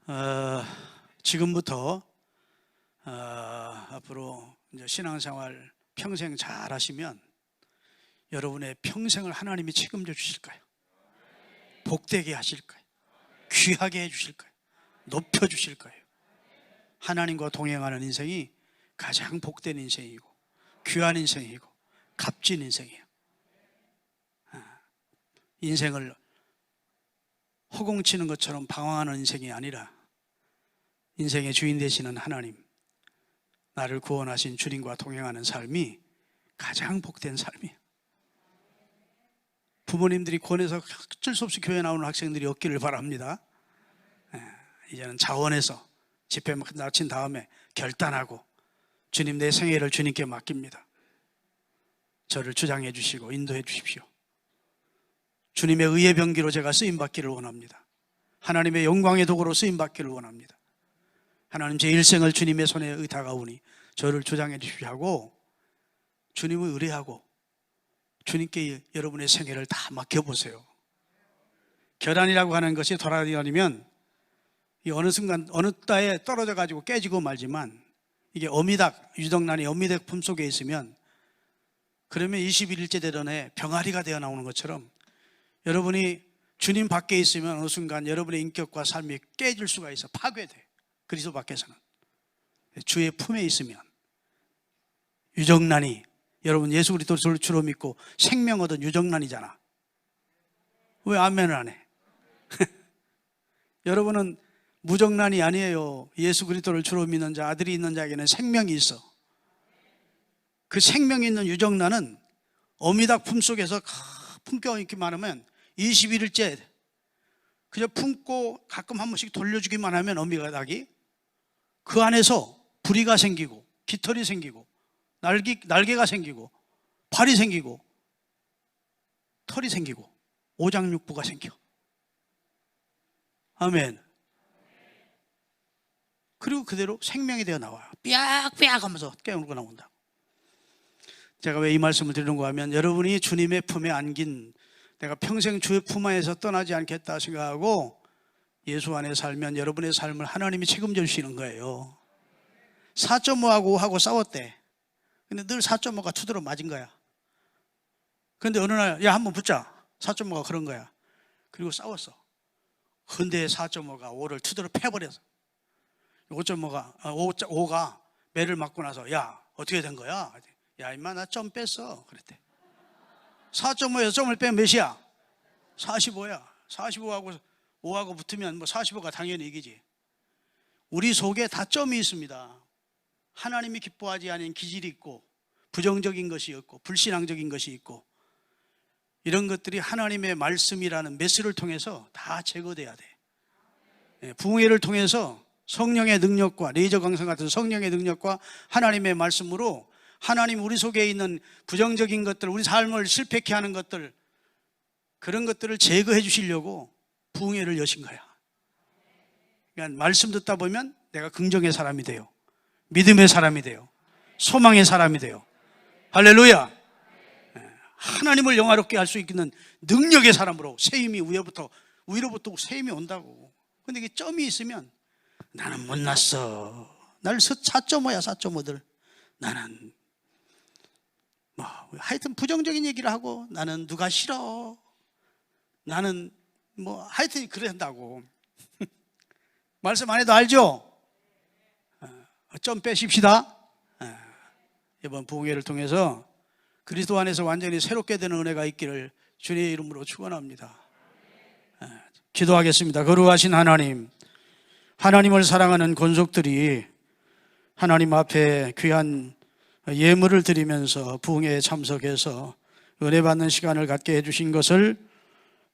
어, 지금부터 앞으로 이제 신앙생활 평생 잘 하시면 여러분의 평생을 하나님이 책임져 주실까요? 복되게 하실까요? 귀하게 해주실까요? 높여주실까요? 하나님과 동행하는 인생이 가장 복된 인생이고 귀한 인생이고 값진 인생이에요. 인생을 허공치는 것처럼 방황하는 인생이 아니라 인생의 주인 되시는 하나님, 나를 구원하신 주님과 동행하는 삶이 가장 복된 삶이에요. 부모님들이 권해서 어쩔 수 없이 교회 나오는 학생들이 없기를 바랍니다. 이제는 자원해서 집회 마친 다음에 결단하고 주님, 내 생애를 주님께 맡깁니다. 저를 주장해 주시고 인도해 주십시오. 주님의 의의 병기로 제가 쓰임받기를 원합니다. 하나님의 영광의 도구로 쓰임받기를 원합니다. 하나님, 제 일생을 주님의 손에 의탁하오니 저를 주장해 주십시오 하고 주님을 의뢰하고 주님께 여러분의 생애를 다 맡겨보세요. 결단이라고 하는 것이 돌아다니면 어느 순간 어느 따에 떨어져 가지고 깨지고 말지만, 이게 어미닭, 유정란이 어미닭 품속에 있으면 그러면 21일째 되던 병아리가 되어 나오는 것처럼 여러분이 주님 밖에 있으면 어느 순간 여러분의 인격과 삶이 깨질 수가 있어. 파괴돼. 그리스도 밖에서는. 주의 품에 있으면 유정란이, 여러분 예수 그리스도를 주로 믿고 생명 얻은 유정란이잖아. 왜 아멘을 안 해? 여러분은 무정란이 아니에요. 예수 그리스도를 주로 믿는 자, 아들이 있는 자에게는 생명이 있어. 그 생명이 있는 유정란은 어미닭 품속에서 품격 있기만 하면 21일째 그냥 품고 가끔 한 번씩 돌려주기만 하면 어미닭이 그 안에서 부리가 생기고 깃털이 생기고 날개가 생기고 팔이 생기고 털이 생기고 오장육부가 생겨. 아멘. 그리고 그대로 생명이 되어 나와요. 삐약삐약 하면서 깨물고 나온다. 제가 왜 이 말씀을 드리는가 하면, 여러분이 주님의 품에 안긴, 내가 평생 주의 품 안에서 떠나지 않겠다 생각하고 예수 안에 살면 여러분의 삶을 하나님이 책임져 주시는 거예요. 4.5하고 5하고 싸웠대. 근데 늘 4.5가 투드러 맞은 거야. 근데 어느 날, 야, 한번 붙자. 4.5가 그런 거야. 그리고 싸웠어. 근데 4.5가 5를 투드러 패버렸어. 5.5가 매를 맞고 나서, 야, 어떻게 된 거야? 야, 임마, 나 점 뺐어. 그랬대. 4.5에서 점을 빼면 몇이야? 45야. 45하고 5하고 붙으면 뭐 45가 당연히 이기지. 우리 속에 다 점이 있습니다. 하나님이 기뻐하지 않은 기질이 있고, 부정적인 것이 있고, 불신앙적인 것이 있고, 이런 것들이 하나님의 말씀이라는 메스를 통해서 다 제거돼야 돼. 부흥회를 통해서 성령의 능력과, 레이저 강성 같은 성령의 능력과 하나님의 말씀으로 하나님 우리 속에 있는 부정적인 것들, 우리 삶을 실패케 하는 것들, 그런 것들을 제거해 주시려고 부흥회를 여신 거야. 그러니까 말씀 듣다 보면 내가 긍정의 사람이 돼요. 믿음의 사람이 돼요. 소망의 사람이 돼요. 할렐루야. 하나님을 영화롭게 할 수 있는 능력의 사람으로 세임이 위로부터 세임이 온다고. 근데 이게 점이 있으면 나는 못났어. 날 4.5야 4.5들. 나는 하여튼 부정적인 얘기를 하고, 나는 누가 싫어. 나는 하여튼 그런다고. 말씀 안 해도 알죠? 점 빼십시다. 이번 부흥회를 통해서 그리스도 안에서 완전히 새롭게 되는 은혜가 있기를 주님의 이름으로 축원합니다. 기도하겠습니다. 거룩하신 하나님, 하나님을 사랑하는 권속들이 하나님 앞에 귀한 예물을 드리면서 부흥회에 참석해서 은혜 받는 시간을 갖게 해주신 것을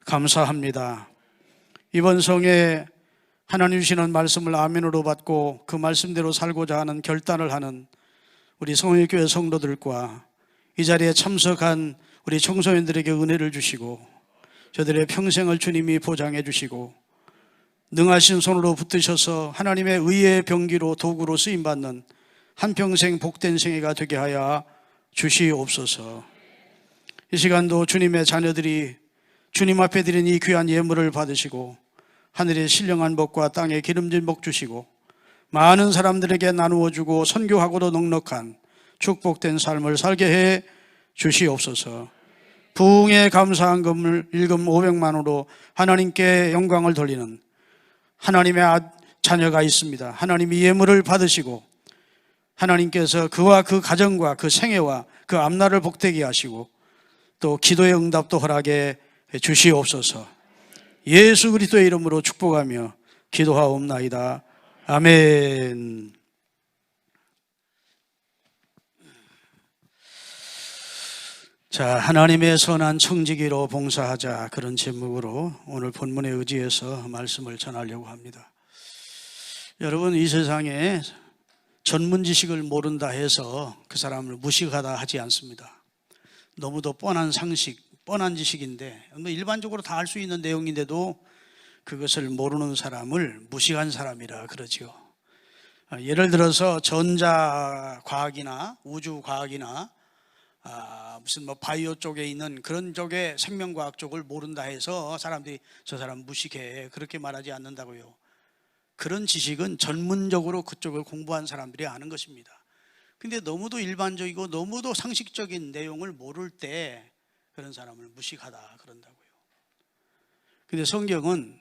감사합니다. 이번 성에 하나님 주시는 말씀을 아멘으로 받고 그 말씀대로 살고자 하는 결단을 하는 우리 성일교회 성도들과 이 자리에 참석한 우리 청소년들에게 은혜를 주시고, 저들의 평생을 주님이 보장해 주시고 능하신 손으로 붙드셔서 하나님의 의의 병기로 도구로 쓰임받는 한평생 복된 생애가 되게 하여 주시옵소서. 이 시간도 주님의 자녀들이 주님 앞에 드린 이 귀한 예물을 받으시고 하늘의 신령한 복과 땅의 기름진 복 주시고 많은 사람들에게 나누어 주고 선교하고도 넉넉한 축복된 삶을 살게 해 주시옵소서. 부흥에 감사한 금을 일금 500만으로 하나님께 영광을 돌리는 하나님의 자녀가 있습니다. 하나님이 예물을 받으시고 하나님께서 그와 그 가정과 그 생애와 그 앞날을 복되게 하시고 또 기도의 응답도 허락해 주시옵소서. 예수 그리스도의 이름으로 축복하며 기도하옵나이다. 아멘. 자, 하나님의 선한 청지기로 봉사하자, 그런 제목으로 오늘 본문에 의지해서 말씀을 전하려고 합니다. 여러분, 이 세상에 전문 지식을 모른다 해서 그 사람을 무식하다 하지 않습니다. 너무도 뻔한 상식, 뻔한 지식인데 일반적으로 다 알 수 있는 내용인데도 그것을 모르는 사람을 무식한 사람이라 그러죠. 예를 들어서 전자과학이나 우주과학이나 무슨 바이오 쪽에 있는 그런 쪽의 생명과학 쪽을 모른다 해서 사람들이 저 사람 무식해, 그렇게 말하지 않는다고요. 그런 지식은 전문적으로 그쪽을 공부한 사람들이 아는 것입니다. 근데 너무도 일반적이고 너무도 상식적인 내용을 모를 때 그런 사람을 무식하다 그런다고요. 근데 성경은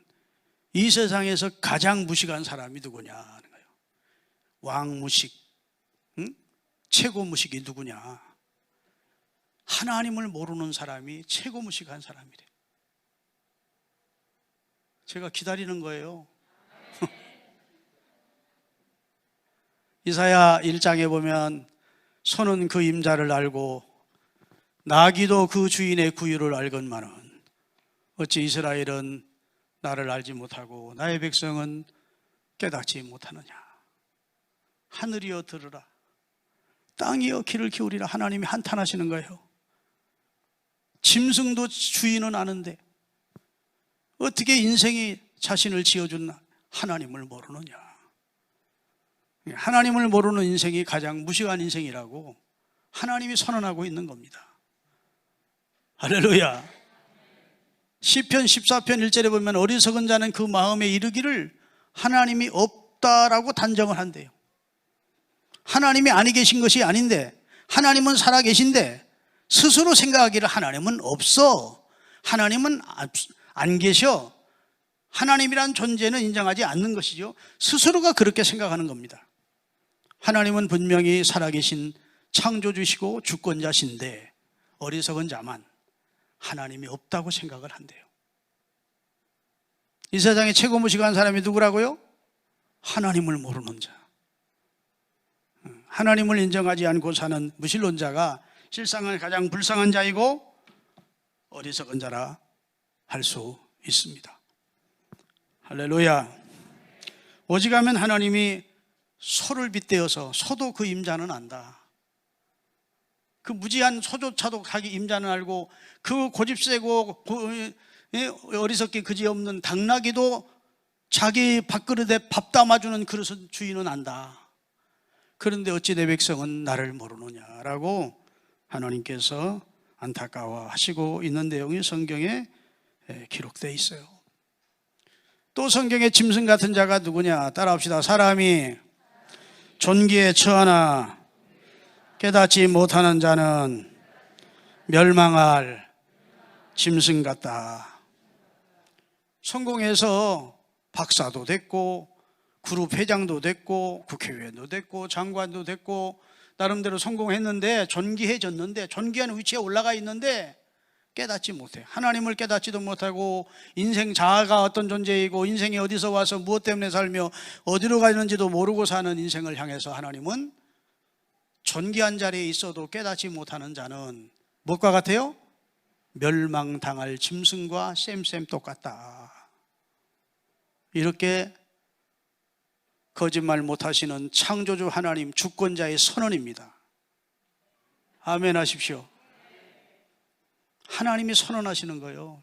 이 세상에서 가장 무식한 사람이 누구냐 하는 거예요. 왕무식, 최고 무식이 누구냐? 하나님을 모르는 사람이 최고 무식한 사람이래. 제가 기다리는 거예요. 이사야 1장에 보면 소는 그 임자를 알고 나귀도 그 주인의 구유를 알건만은 어찌 이스라엘은 나를 알지 못하고 나의 백성은 깨닫지 못하느냐. 하늘이여 들으라, 땅이여 귀를 기울이라. 하나님이 한탄하시는 거예요. 짐승도 주인은 아는데 어떻게 인생이 자신을 지어준 하나님을 모르느냐. 하나님을 모르는 인생이 가장 무식한 인생이라고 하나님이 선언하고 있는 겁니다. 할렐루야. 시편 14편 1절에 보면 어리석은 자는 그 마음에 이르기를 하나님이 없다라고 단정을 한대요. 하나님이 아니 계신 것이 아닌데, 하나님은 살아 계신데 스스로 생각하기를 하나님은 없어, 하나님은 안 계셔, 하나님이란 존재는 인정하지 않는 것이죠. 스스로가 그렇게 생각하는 겁니다. 하나님은 분명히 살아계신 창조주시고 주권자신데 어리석은 자만 하나님이 없다고 생각을 한대요. 이 세상에 최고 무식한 사람이 누구라고요? 하나님을 모르는 자. 하나님을 인정하지 않고 사는 무신론자가 실상은 가장 불쌍한 자이고 어리석은 자라 할 수 있습니다. 할렐루야. 오직하면 하나님이 소를 빗대어서 소도 그 임자는 안다. 그 무지한 소조차도 자기 임자는 알고 그 고집세고 어리석기 그지없는 당나귀도 자기 밥그릇에 밥 담아주는 그릇은 주인은 안다. 그런데 어찌 내 백성은 나를 모르느냐라고 하나님께서 안타까워하시고 있는 내용이 성경에 기록되어 있어요. 또 성경에 짐승 같은 자가 누구냐? 따라합시다. 사람이 존귀에 처하나 깨닫지 못하는 자는 멸망할 짐승 같다. 성공해서 박사도 됐고 그룹 회장도 됐고 국회의원도 됐고 장관도 됐고 나름대로 성공했는데 존귀해졌는데 존귀한 위치에 올라가 있는데 깨닫지 못해. 하나님을 깨닫지도 못하고 인생 자아가 어떤 존재이고 인생이 어디서 와서 무엇 때문에 살며 어디로 가는지도 모르고 사는 인생을 향해서 하나님은 존귀한 자리에 있어도 깨닫지 못하는 자는 무엇과 같아요? 멸망당할 짐승과 쌤 똑같다. 이렇게 거짓말 못하시는 창조주 하나님 주권자의 선언입니다. 아멘 하십시오. 하나님이 선언하시는 거예요.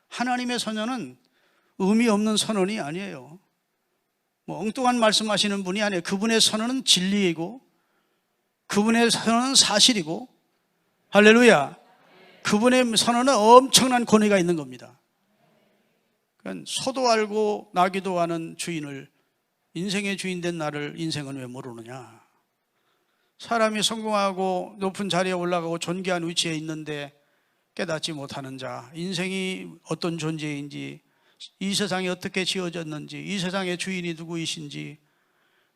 하나님의 선언은 의미 없는 선언이 아니에요. 엉뚱한 말씀하시는 분이 아니에요. 그분의 선언은 진리이고 그분의 선언은 사실이고, 할렐루야, 그분의 선언은 엄청난 권위가 있는 겁니다. 그러니까 소도 알고 나기도 하는 주인을, 인생의 주인 된 나를 인생은 왜 모르느냐. 사람이 성공하고 높은 자리에 올라가고 존귀한 위치에 있는데 깨닫지 못하는 자, 인생이 어떤 존재인지, 이 세상이 어떻게 지어졌는지, 이 세상의 주인이 누구이신지,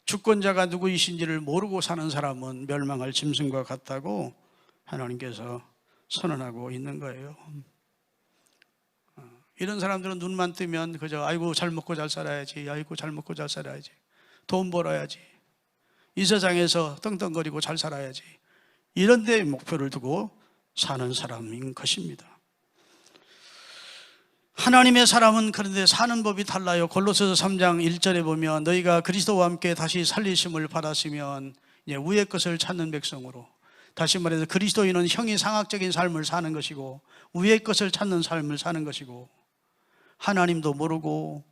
주권자가 누구이신지를 모르고 사는 사람은 멸망할 짐승과 같다고 하나님께서 선언하고 있는 거예요. 이런 사람들은 눈만 뜨면 그저 아이고 잘 먹고 잘 살아야지, 아이고 잘 먹고 잘 살아야지, 돈 벌어야지, 이 세상에서 떵떵거리고 잘 살아야지, 이런 데 목표를 두고 사는 사람인 것입니다. 하나님의 사람은 그런데 사는 법이 달라요. 골로새서 3장 1절에 보면 너희가 그리스도와 함께 다시 살리심을 받았으면 이제 위의 것을 찾는 백성으로, 다시 말해서 그리스도인은 형이상학적인 삶을 사는 것이고 위의 것을 찾는 삶을 사는 것이고, 하나님도 모르고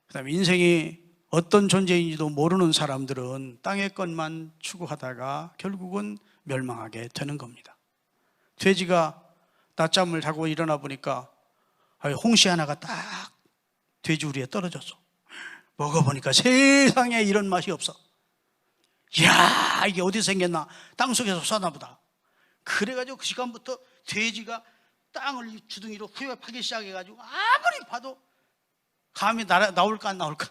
그다음에 인생이 어떤 존재인지도 모르는 사람들은 땅의 것만 추구하다가 결국은 멸망하게 되는 겁니다. 돼지가 낮잠을 자고 일어나 보니까 홍시 하나가 딱 돼지우리에 떨어졌어. 먹어보니까 세상에 이런 맛이 없어. 이야, 이게 어디서 생겼나? 땅속에서 쏟아나 보다. 그래가지고 그 시간부터 돼지가 땅을 주둥이로 후벼파기 시작해가지고 아무리 봐도 감이 나올까 안 나올까,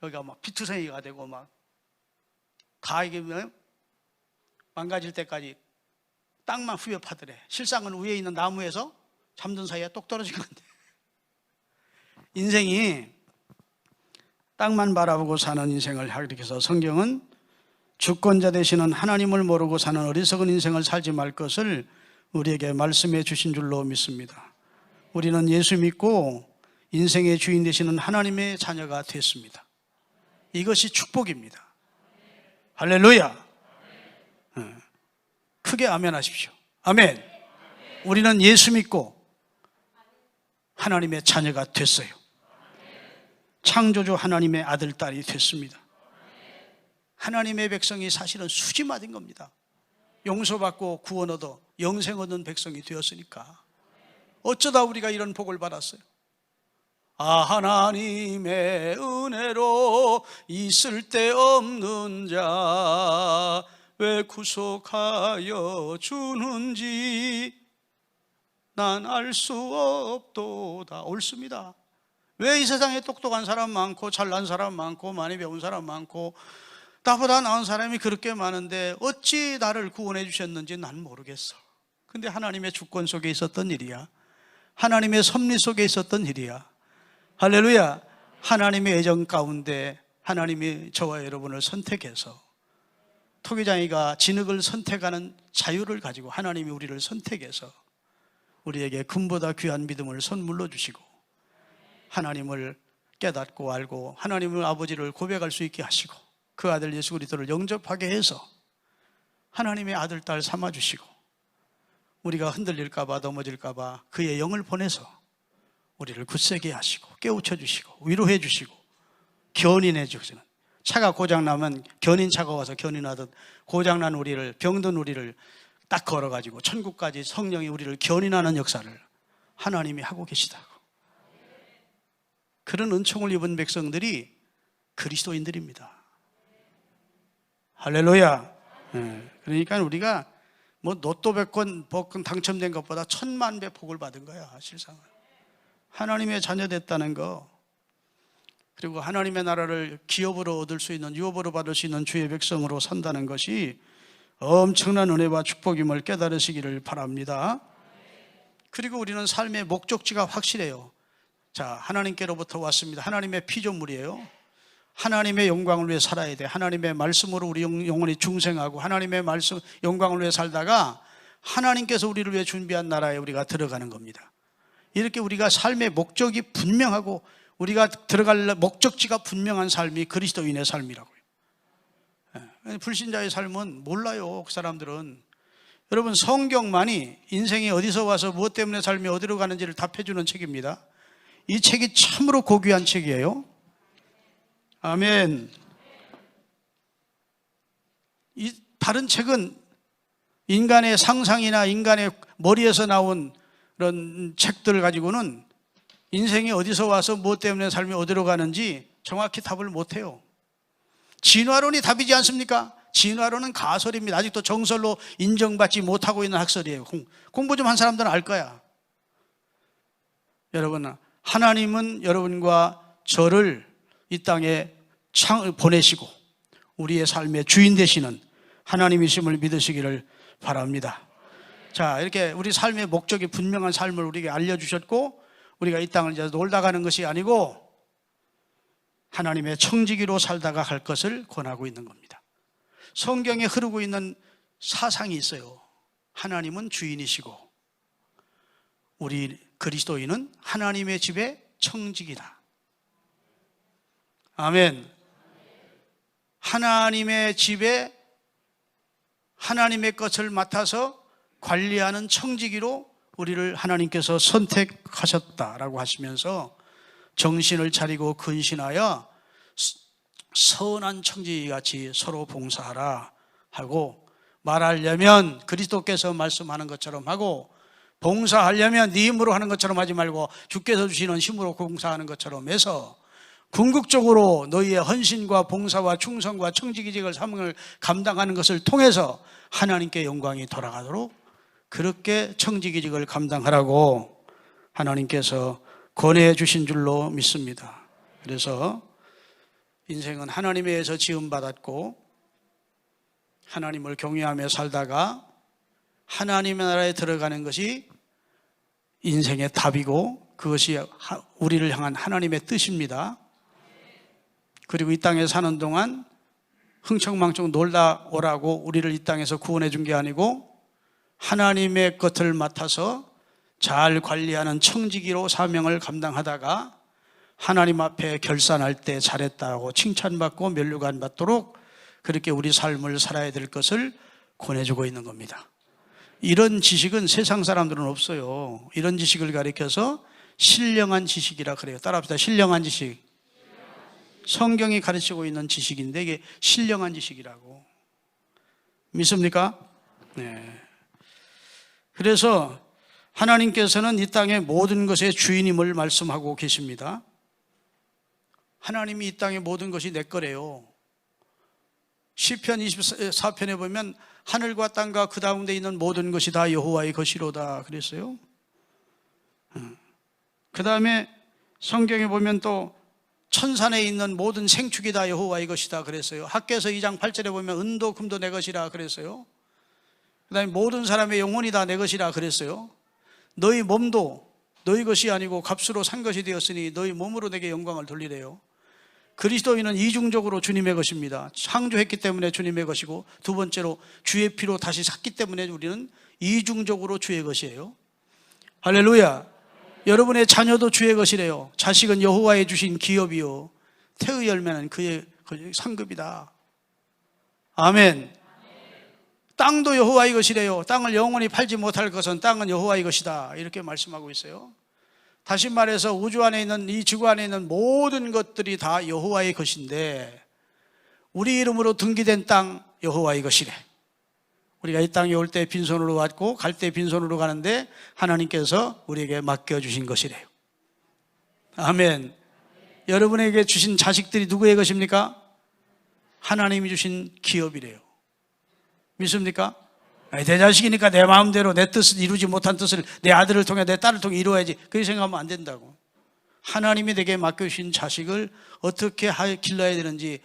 여기가 막 피투성이가 되고 막 다 이게 망가질 때까지 땅만 후벼파더래. 실상은 위에 있는 나무에서 잠든 사이에 똑 떨어진 건데, 인생이 땅만 바라보고 사는 인생을 가리켜서 성경은 주권자 되시는 하나님을 모르고 사는 어리석은 인생을 살지 말 것을 우리에게 말씀해 주신 줄로 믿습니다. 우리는 예수 믿고 인생의 주인 되시는 하나님의 자녀가 됐습니다. 이것이 축복입니다. 할렐루야. 크게 아멘 하십시오. 아멘. 우리는 예수 믿고 하나님의 자녀가 됐어요. 창조주 하나님의 아들, 딸이 됐습니다. 하나님의 백성이 사실은 수지마된 겁니다. 용서받고 구원 얻어 영생 얻은 백성이 되었으니까. 어쩌다 우리가 이런 복을 받았어요. 하나님의 은혜로 있을 데 없는 자 왜 구속하여 주는지 난 알 수 없도다. 옳습니다. 왜 이 세상에 똑똑한 사람 많고 잘난 사람 많고 많이 배운 사람 많고 나보다 나은 사람이 그렇게 많은데 어찌 나를 구원해 주셨는지 난 모르겠어. 근데 하나님의 주권 속에 있었던 일이야. 하나님의 섭리 속에 있었던 일이야. 할렐루야. 하나님의 애정 가운데 하나님이 저와 여러분을 선택해서, 토기장이가 진흙을 선택하는 자유를 가지고 하나님이 우리를 선택해서 우리에게 금보다 귀한 믿음을 선물로 주시고 하나님을 깨닫고 알고 하나님의 아버지를 고백할 수 있게 하시고 그 아들 예수 그리스도를 영접하게 해서 하나님의 아들, 딸 삼아주시고 우리가 흔들릴까 봐 넘어질까 봐 그의 영을 보내서 우리를 굳세게 하시고 깨우쳐 주시고 위로해 주시고 견인해 주시는, 차가 고장나면 견인차가 와서 견인하듯 고장난 우리를, 병든 우리를 딱 걸어가지고 천국까지 성령이 우리를 견인하는 역사를 하나님이 하고 계시다고. 그런 은총을 입은 백성들이 그리스도인들입니다. 할렐루야. 그러니까 우리가 뭐 로또 복권 당첨된 것보다 1000만 배 복을 받은 거야. 실상은 하나님의 자녀 됐다는 거, 그리고 하나님의 나라를 기업으로 얻을 수 있는, 유업으로 받을 수 있는 주의 백성으로 산다는 것이 엄청난 은혜와 축복임을 깨달으시기를 바랍니다. 그리고 우리는 삶의 목적지가 확실해요. 자, 하나님께로부터 왔습니다. 하나님의 피조물이에요. 하나님의 영광을 위해 살아야 돼. 하나님의 말씀으로 우리 영혼이 중생하고 하나님의 말씀, 영광을 위해 살다가 하나님께서 우리를 위해 준비한 나라에 우리가 들어가는 겁니다. 이렇게 우리가 삶의 목적이 분명하고 우리가 들어갈 목적지가 분명한 삶이 그리스도인의 삶이라고요. 불신자의 삶은 몰라요. 그 사람들은. 여러분, 성경만이 인생이 어디서 와서 무엇 때문에 삶이 어디로 가는지를 답해주는 책입니다. 이 책이 참으로 고귀한 책이에요. 아멘. 이 다른 책은 인간의 상상이나 인간의 머리에서 나온 그런 책들을 가지고는 인생이 어디서 와서 무엇 때문에 삶이 어디로 가는지 정확히 답을 못해요. 진화론이 답이지 않습니까? 진화론은 가설입니다. 아직도 정설로 인정받지 못하고 있는 학설이에요. 공부 좀 한 사람들은 알 거야. 여러분, 하나님은 여러분과 저를 이 땅에 보내시고 우리의 삶의 주인 되시는 하나님이심을 믿으시기를 바랍니다. 자, 이렇게 우리 삶의 목적이 분명한 삶을 우리에게 알려주셨고, 우리가 이 땅을 이제 놀다 가는 것이 아니고 하나님의 청지기로 살다가 갈 것을 권하고 있는 겁니다. 성경에 흐르고 있는 사상이 있어요. 하나님은 주인이시고 우리 그리스도인은 하나님의 집의 청지기다. 아멘. 하나님의 집에 하나님의 것을 맡아서 관리하는 청지기로 우리를 하나님께서 선택하셨다라고 하시면서 정신을 차리고 근신하여 선한 청지기같이 서로 봉사하라 하고, 말하려면 그리스도께서 말씀하는 것처럼 하고, 봉사하려면 네 힘으로 하는 것처럼 하지 말고 주께서 주시는 힘으로 봉사하는 것처럼 해서 궁극적으로 너희의 헌신과 봉사와 충성과 청지기직을 사명을 감당하는 것을 통해서 하나님께 영광이 돌아가도록 그렇게 청지기직을 감당하라고 하나님께서 권해 주신 줄로 믿습니다. 그래서 인생은 하나님에 의해서 지음받았고 하나님을 경외하며 살다가 하나님의 나라에 들어가는 것이 인생의 답이고 그것이 우리를 향한 하나님의 뜻입니다. 그리고 이 땅에 사는 동안 흥청망청 놀다 오라고 우리를 이 땅에서 구원해 준 게 아니고 하나님의 것을 맡아서 잘 관리하는 청지기로 사명을 감당하다가 하나님 앞에 결산할 때 잘했다고 칭찬받고 면류관 받도록 그렇게 우리 삶을 살아야 될 것을 권해주고 있는 겁니다. 이런 지식은 세상 사람들은 없어요. 이런 지식을 가리켜서 신령한 지식이라 그래요. 따라합시다. 신령한 지식. 성경이 가르치고 있는 지식인데 이게 신령한 지식이라고. 믿습니까? 네. 그래서 하나님께서는 이 땅의 모든 것의 주인임을 말씀하고 계십니다. 하나님이 이 땅의 모든 것이 내 거래요. 시편 24편에 보면 하늘과 땅과 그 가운데 있는 모든 것이 다 여호와의 것이로다 그랬어요. 그 다음에 성경에 보면 또 천산에 있는 모든 생축이 다 여호와의 것이다 그랬어요. 학개서 2장 8절에 보면 은도 금도 내 것이라 그랬어요. 그 다음에 모든 사람의 영혼이 다 내 것이라 그랬어요. 너희 몸도 너희 것이 아니고 값으로 산 것이 되었으니 너희 몸으로 내게 영광을 돌리래요. 그리스도인은 이중적으로 주님의 것입니다. 창조했기 때문에 주님의 것이고, 두 번째로 주의 피로 다시 샀기 때문에 우리는 이중적으로 주의 것이에요. 할렐루야. 여러분의 자녀도 주의 것이래요. 자식은 여호와의 주신 기업이요 태의 열매는 그의 상급이다. 아멘. 땅도 여호와의 것이래요. 땅을 영원히 팔지 못할 것은 땅은 여호와의 것이다 이렇게 말씀하고 있어요. 다시 말해서 우주 안에 있는 이 지구 안에 있는 모든 것들이 다 여호와의 것인데 우리 이름으로 등기된 땅 여호와의 것이래. 우리가 이 땅에 올 때 빈손으로 왔고 갈 때 빈손으로 가는데 하나님께서 우리에게 맡겨주신 것이래요. 아멘. 여러분에게 주신 자식들이 누구의 것입니까? 하나님이 주신 기업이래요. 믿습니까? 내 자식이니까 내 마음대로 내 뜻을 이루지 못한 뜻을 내 아들을 통해 내 딸을 통해 이루어야지 그렇게 생각하면 안 된다고. 하나님이 내게 맡겨주신 자식을 어떻게 길러야 되는지,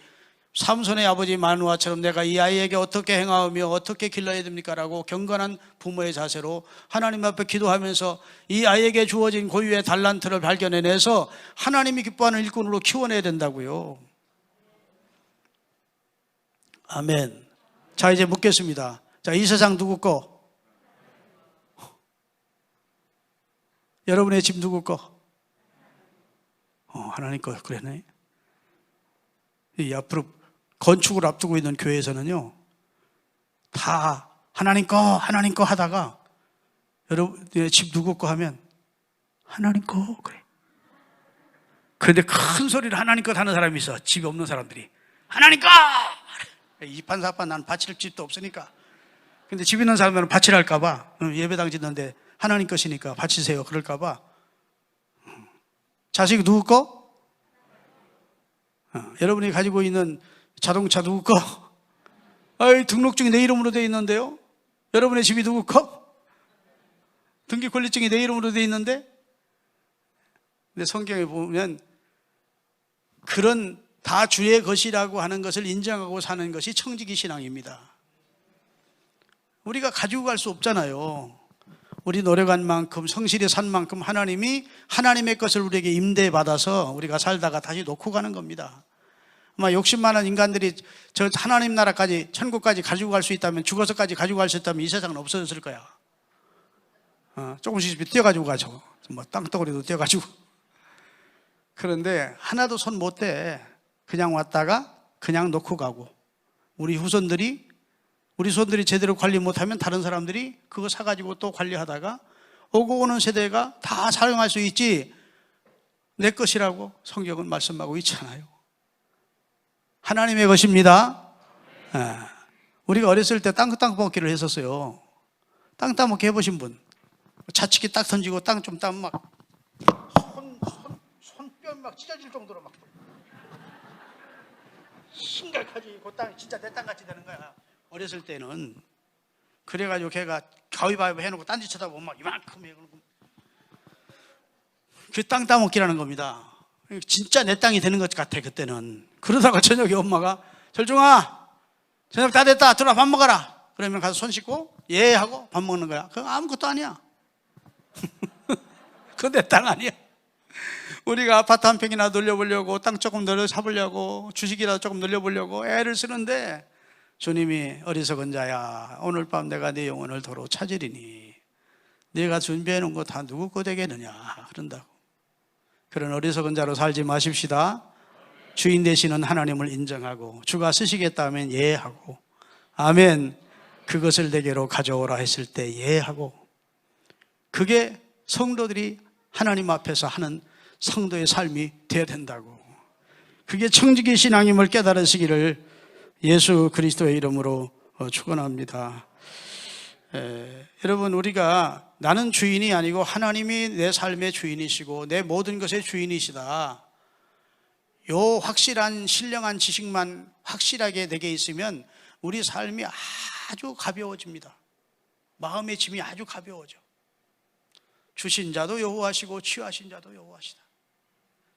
삼손의 아버지 마누아처럼 내가 이 아이에게 어떻게 행하며 어떻게 길러야 됩니까? 라고 경건한 부모의 자세로 하나님 앞에 기도하면서 이 아이에게 주어진 고유의 달란트를 발견해내서 하나님이 기뻐하는 일꾼으로 키워내야 된다고요. 아멘. 자, 이제 묻겠습니다. 자, 이 세상 누구 거? 여러분의 집 누구 거? 하나님 거. 그러네. 이 앞으로 건축을 앞두고 있는 교회에서는요, 다 하나님 거 하다가 여러분의 집 누구 거 하면 하나님 거 그래. 그런데 큰 소리를 하나님 것 하는 사람이 있어. 집이 없는 사람들이 하나님 거! 이판사판 난 바칠 집도 없으니까. 근데 집 있는 사람들은 바치랄까봐 예배당 짓는데 하나님 것이니까 바치세요 그럴까봐 자식 누구 거? 여러분이 가지고 있는 자동차 누구 거? 등록증이 내 이름으로 돼 있는데요. 여러분의 집이 누구 거? 등기 권리증이 내 이름으로 돼 있는데. 근데 성경에 보면 그런 다 주의 것이라고 하는 것을 인정하고 사는 것이 청지기 신앙입니다. 우리가 가지고 갈 수 없잖아요. 우리 노력한 만큼, 성실히 산 만큼 하나님이 하나님의 것을 우리에게 임대받아서 우리가 살다가 다시 놓고 가는 겁니다. 아마 욕심 많은 인간들이 저 하나님 나라까지, 천국까지 가지고 갈 수 있다면, 죽어서까지 가지고 갈 수 있다면 이 세상은 없어졌을 거야. 조금씩 뛰어가지고 가죠. 뭐 땅덩어리도 뛰어가지고. 그런데 하나도 손 못 대. 그냥 왔다가 그냥 놓고 가고, 우리 손들이 제대로 관리 못하면 다른 사람들이 그거 사가지고 또 관리하다가 오고 오는 세대가 다 사용할 수 있지, 내 것이라고 성경은 말씀하고 있잖아요. 하나님의 것입니다. 우리가 어렸을 때 땅 따먹기를 했었어요. 땅 따먹기 해보신 분? 자치기 딱 던지고 땅 좀 따면 막 손뼈 막 찢어질 정도로 막 심각하지. 그 땅이 진짜 내 땅같이 되는 거야. 어렸을 때는. 그래가지고 걔가 가위바위보 해놓고 딴짓 쳐다보면 막 이만큼 해. 그 땅 따먹기라는 겁니다. 진짜 내 땅이 되는 것 같아 그때는. 그러다가 저녁에 엄마가 절중아 저녁 다 됐다 들어와 밥 먹어라. 그러면 가서 손 씻고 예 하고 밥 먹는 거야. 그건 아무것도 아니야. 그건 내 땅 아니야. 우리가 아파트 한 평이나 늘려보려고, 땅 조금 늘려 사보려고, 주식이라도 조금 늘려보려고 애를 쓰는데 주님이 어리석은 자야, 오늘 밤 내가 네 영혼을 도로 찾으리니 네가 준비해 놓은 거 다 누구 거 되겠느냐 그런다고. 그런 어리석은 자로 살지 마십시다. 주인 되시는 하나님을 인정하고 주가 쓰시겠다면 예하고, 아멘. 그것을 내게로 가져오라 했을 때 예하고. 그게 성도들이 하나님 앞에서 하는 성도의 삶이 되어야 된다고. 그게 청지기 신앙임을 깨달으시기를 예수 그리스도의 이름으로 축원합니다. 여러분, 우리가 나는 주인이 아니고 하나님이 내 삶의 주인이시고 내 모든 것의 주인이시다, 요 확실한 신령한 지식만 확실하게 내게 있으면 우리 삶이 아주 가벼워집니다. 마음의 짐이 아주 가벼워져. 주신 자도 여호와시고 취하신 자도 여호와시다.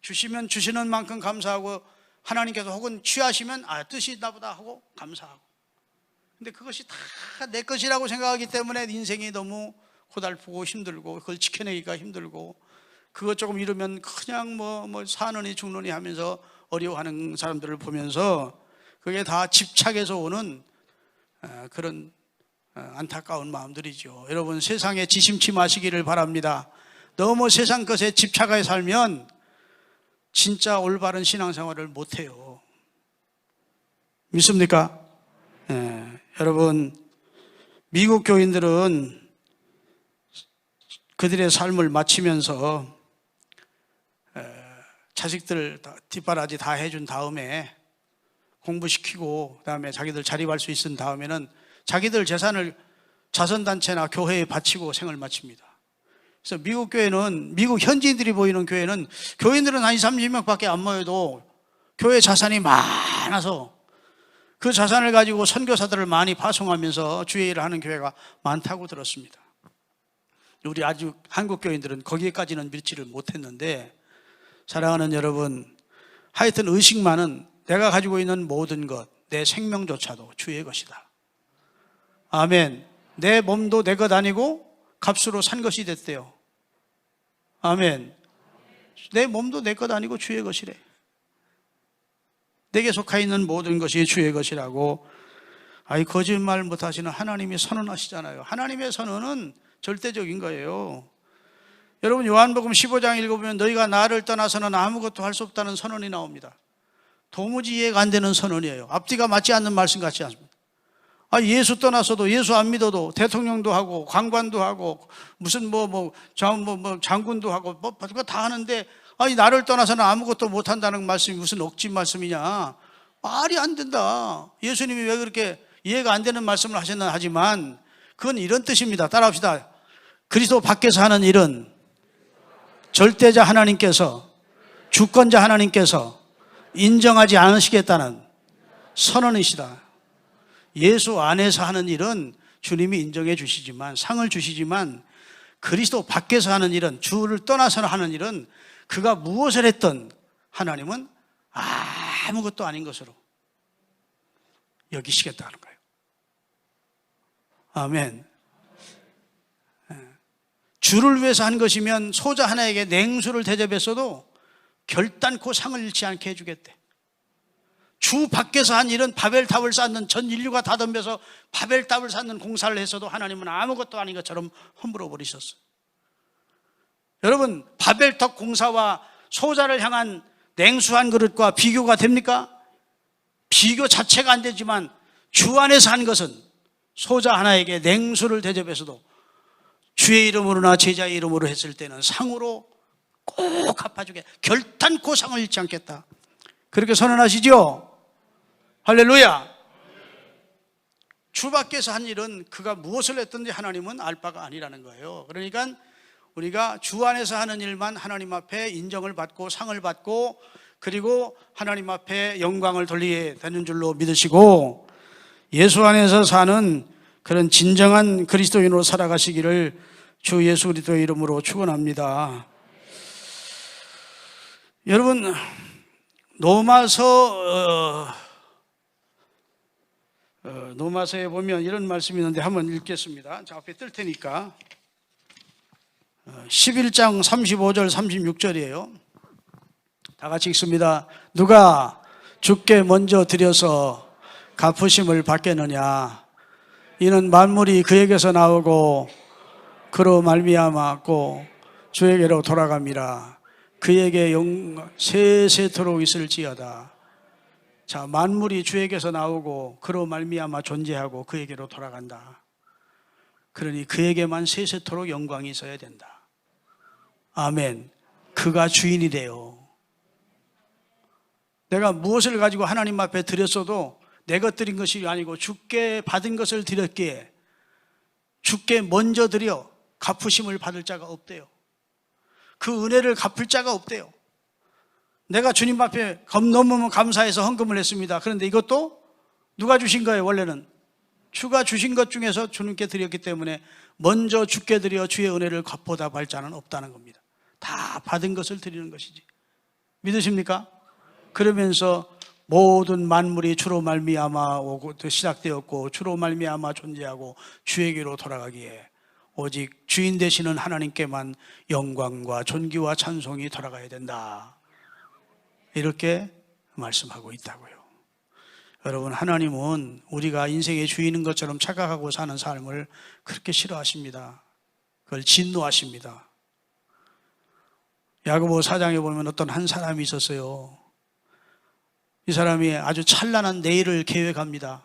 주시면 주시는 만큼 감사하고, 하나님께서 혹은 취하시면 뜻이 있나 보다 하고 감사하고. 근데 그것이 다 내 것이라고 생각하기 때문에 인생이 너무 고달프고 힘들고, 그걸 지켜내기가 힘들고, 그것 조금 이루면 그냥 뭐 사느니 죽느니 하면서 어려워하는 사람들을 보면서 그게 다 집착에서 오는 그런 안타까운 마음들이죠. 여러분, 세상에 지심치 마시기를 바랍니다. 너무 세상 것에 집착하여 살면 진짜 올바른 신앙생활을 못해요. 믿습니까? 여러분, 미국 교인들은 그들의 삶을 마치면서 자식들 뒷바라지 다 해준 다음에, 공부시키고 그다음에 자기들 자립할 수 있은 다음에는 자기들 재산을 자선단체나 교회에 바치고 생을 마칩니다. 그래서 미국 교회는, 미국 현지인들이 보이는 교회는, 교인들은 한 30명밖에 안 모여도 교회 자산이 많아서 그 자산을 가지고 선교사들을 많이 파송하면서 주의 일을 하는 교회가 많다고 들었습니다. 우리 아주 한국 교인들은 거기까지는 밀지를 못했는데, 사랑하는 여러분, 하여튼 의식만은 내가 가지고 있는 모든 것, 내 생명조차도 주의 것이다. 아멘. 내 몸도 내 것 아니고 값으로 산 것이 됐대요. 아멘. 내 몸도 내 것 아니고 주의 것이래. 내게 속해 있는 모든 것이 주의 것이라고. 거짓말 못하시는 하나님이 선언하시잖아요. 하나님의 선언은 절대적인 거예요. 여러분, 요한복음 15장 읽어보면 너희가 나를 떠나서는 아무것도 할 수 없다는 선언이 나옵니다. 도무지 이해가 안 되는 선언이에요. 앞뒤가 맞지 않는 말씀 같지 않습니다. 예수 떠나서도, 예수 안 믿어도 대통령도 하고 관관도 하고 무슨 장군도 하고 그거 다 하는데, 나를 떠나서는 아무것도 못 한다는 말씀이 무슨 억지 말씀이냐. 말이 안 된다. 예수님이 왜 그렇게 이해가 안 되는 말씀을 하셨나 하지만 그건 이런 뜻입니다. 따라합시다. 그리스도 밖에서 하는 일은 절대자 하나님께서 주권자 하나님께서 인정하지 않으시겠다는 선언이시다. 예수 안에서 하는 일은 주님이 인정해 주시지만, 상을 주시지만, 그리스도 밖에서 하는 일은, 주를 떠나서 하는 일은 그가 무엇을 했든 하나님은 아무것도 아닌 것으로 여기시겠다는 거예요. 아멘. 주를 위해서 한 것이면 소자 하나에게 냉수를 대접했어도 결단코 상을 잃지 않게 해주겠대. 주 밖에서 한 일은 바벨탑을 쌓는, 전 인류가 다 덤벼서 바벨탑을 쌓는 공사를 했어도 하나님은 아무것도 아닌 것처럼 허물어 버리셨어요. 여러분, 바벨탑 공사와 소자를 향한 냉수 한 그릇과 비교가 됩니까? 비교 자체가 안 되지만 주 안에서 한 것은 소자 하나에게 냉수를 대접해서도 주의 이름으로나 제자의 이름으로 했을 때는 상으로 꼭 갚아주게, 결단코 상을 잃지 않겠다, 그렇게 선언하시죠? 할렐루야. 주 밖에서 한 일은 그가 무엇을 했든지 하나님은 알 바가 아니라는 거예요. 그러니까 우리가 주 안에서 하는 일만 하나님 앞에 인정을 받고 상을 받고, 그리고 하나님 앞에 영광을 돌리게 되는 줄로 믿으시고, 예수 안에서 사는 그런 진정한 그리스도인으로 살아가시기를 주 예수 그리스도의 이름으로 축원합니다. 여러분, 노마서에 보면 이런 말씀이 있는데 한번 읽겠습니다. 자, 앞에 뜰 테니까. 11장 35절 36절이에요. 다 같이 읽습니다. 누가 주께 먼저 드려서 갚으심을 받겠느냐? 이는 만물이 그에게서 나오고 그로 말미암았고 주에게로 돌아갑니다. 그에게 세세토록 있을지어다. 자, 만물이 주에게서 나오고 그로 말미암아 존재하고 그에게로 돌아간다. 그러니 그에게만 세세토록 영광이 있어야 된다. 아멘. 그가 주인이 돼요. 내가 무엇을 가지고 하나님 앞에 드렸어도 내 것 드린 것이 아니고 주께 받은 것을 드렸기에 주께 먼저 드려 갚으심을 받을 자가 없대요. 그 은혜를 갚을 자가 없대요. 내가 주님 앞에 너무너무 감사해서 헌금을 했습니다. 그런데 이것도 누가 주신 거예요? 원래는 주가 주신 것 중에서 주님께 드렸기 때문에 먼저 주께 드려 주의 은혜를 보답할 자는 없다는 겁니다. 다 받은 것을 드리는 것이지. 믿으십니까? 그러면서 모든 만물이 주로 말미암아 오고 시작되었고 주로 말미암아 존재하고 주에게로 돌아가기에 오직 주인 되시는 하나님께만 영광과 존귀와 찬송이 돌아가야 된다, 이렇게 말씀하고 있다고요. 여러분, 하나님은 우리가 인생의 주인인 것처럼 착각하고 사는 삶을 그렇게 싫어하십니다. 그걸 진노하십니다. 야고보 4장에 보면 어떤 한 사람이 있었어요. 이 사람이 아주 찬란한 내일을 계획합니다.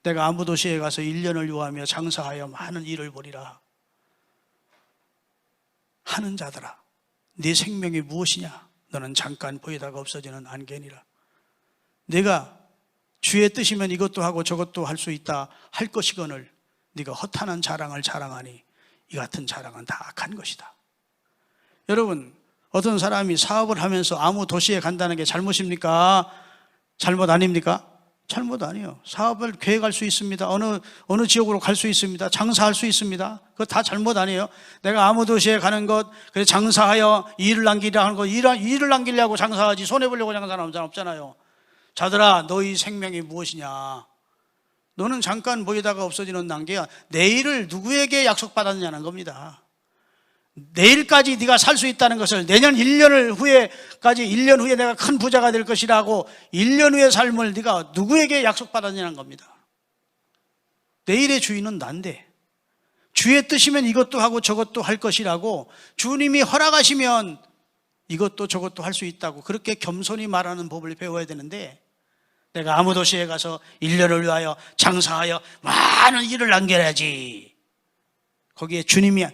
내가 아무 도시에 가서 1년을 요하며 장사하여 많은 일을 벌이라. 하는 자들아, 네 생명이 무엇이냐? 너는 잠깐 보이다가 없어지는 안개니라. 내가 주의 뜻이면 이것도 하고 저것도 할 수 있다 할 것이거늘 네가 허탄한 자랑을 자랑하니 이 같은 자랑은 다 악한 것이다. 여러분, 어떤 사람이 사업을 하면서 아무 도시에 간다는 게 잘못입니까? 잘못 아닙니까? 잘못 아니에요. 사업을 계획할 수 있습니다. 어느 지역으로 갈 수 있습니다. 장사할 수 있습니다. 그거 다 잘못 아니에요. 내가 아무 도시에 가는 것, 그래 장사하여 이익을 남기려 하는 것, 이익을 남기려고 장사하지 손해보려고 장사하는 사람 없잖아요. 자들아, 너희 생명이 무엇이냐? 너는 잠깐 보이다가 없어지는 단계야. 내일을 누구에게 약속받았냐는 겁니다. 내일까지 네가 살 수 있다는 것을, 내년 1년 후에 내가 큰 부자가 될 것이라고 1년 후의 삶을 네가 누구에게 약속받았냐는 겁니다. 내일의 주인은 난데, 주의 뜻이면 이것도 하고 저것도 할 것이라고 주님이 허락하시면 이것도 저것도 할 수 있다고 그렇게 겸손히 말하는 법을 배워야 되는데, 내가 아무 도시에 가서 1년을 위하여 장사하여 많은 일을 남겨야지, 거기에 주님이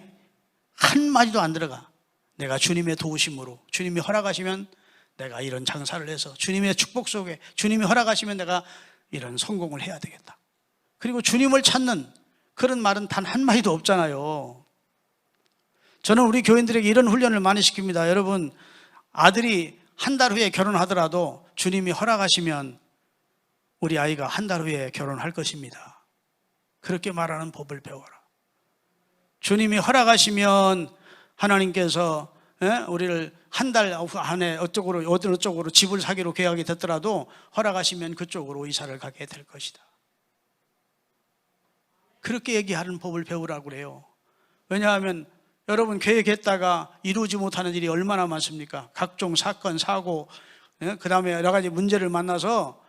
한마디도 안 들어가. 내가 주님의 도우심으로, 주님이 허락하시면 내가 이런 장사를 해서, 주님의 축복 속에 주님이 허락하시면 내가 이런 성공을 해야 되겠다. 그리고 주님을 찾는 그런 말은 단 한마디도 없잖아요. 저는 우리 교인들에게 이런 훈련을 많이 시킵니다. 여러분, 아들이 한 달 후에 결혼하더라도 주님이 허락하시면 우리 아이가 한 달 후에 결혼할 것입니다. 그렇게 말하는 법을 배워라. 주님이 허락하시면 하나님께서 우리를 한 달 안에 어느 쪽으로 집을 사기로 계약이 됐더라도 허락하시면 그쪽으로 이사를 가게 될 것이다. 그렇게 얘기하는 법을 배우라고 그래요. 왜냐하면 여러분 계획했다가 이루지 못하는 일이 얼마나 많습니까? 각종 사건, 사고, 그 다음에 여러 가지 문제를 만나서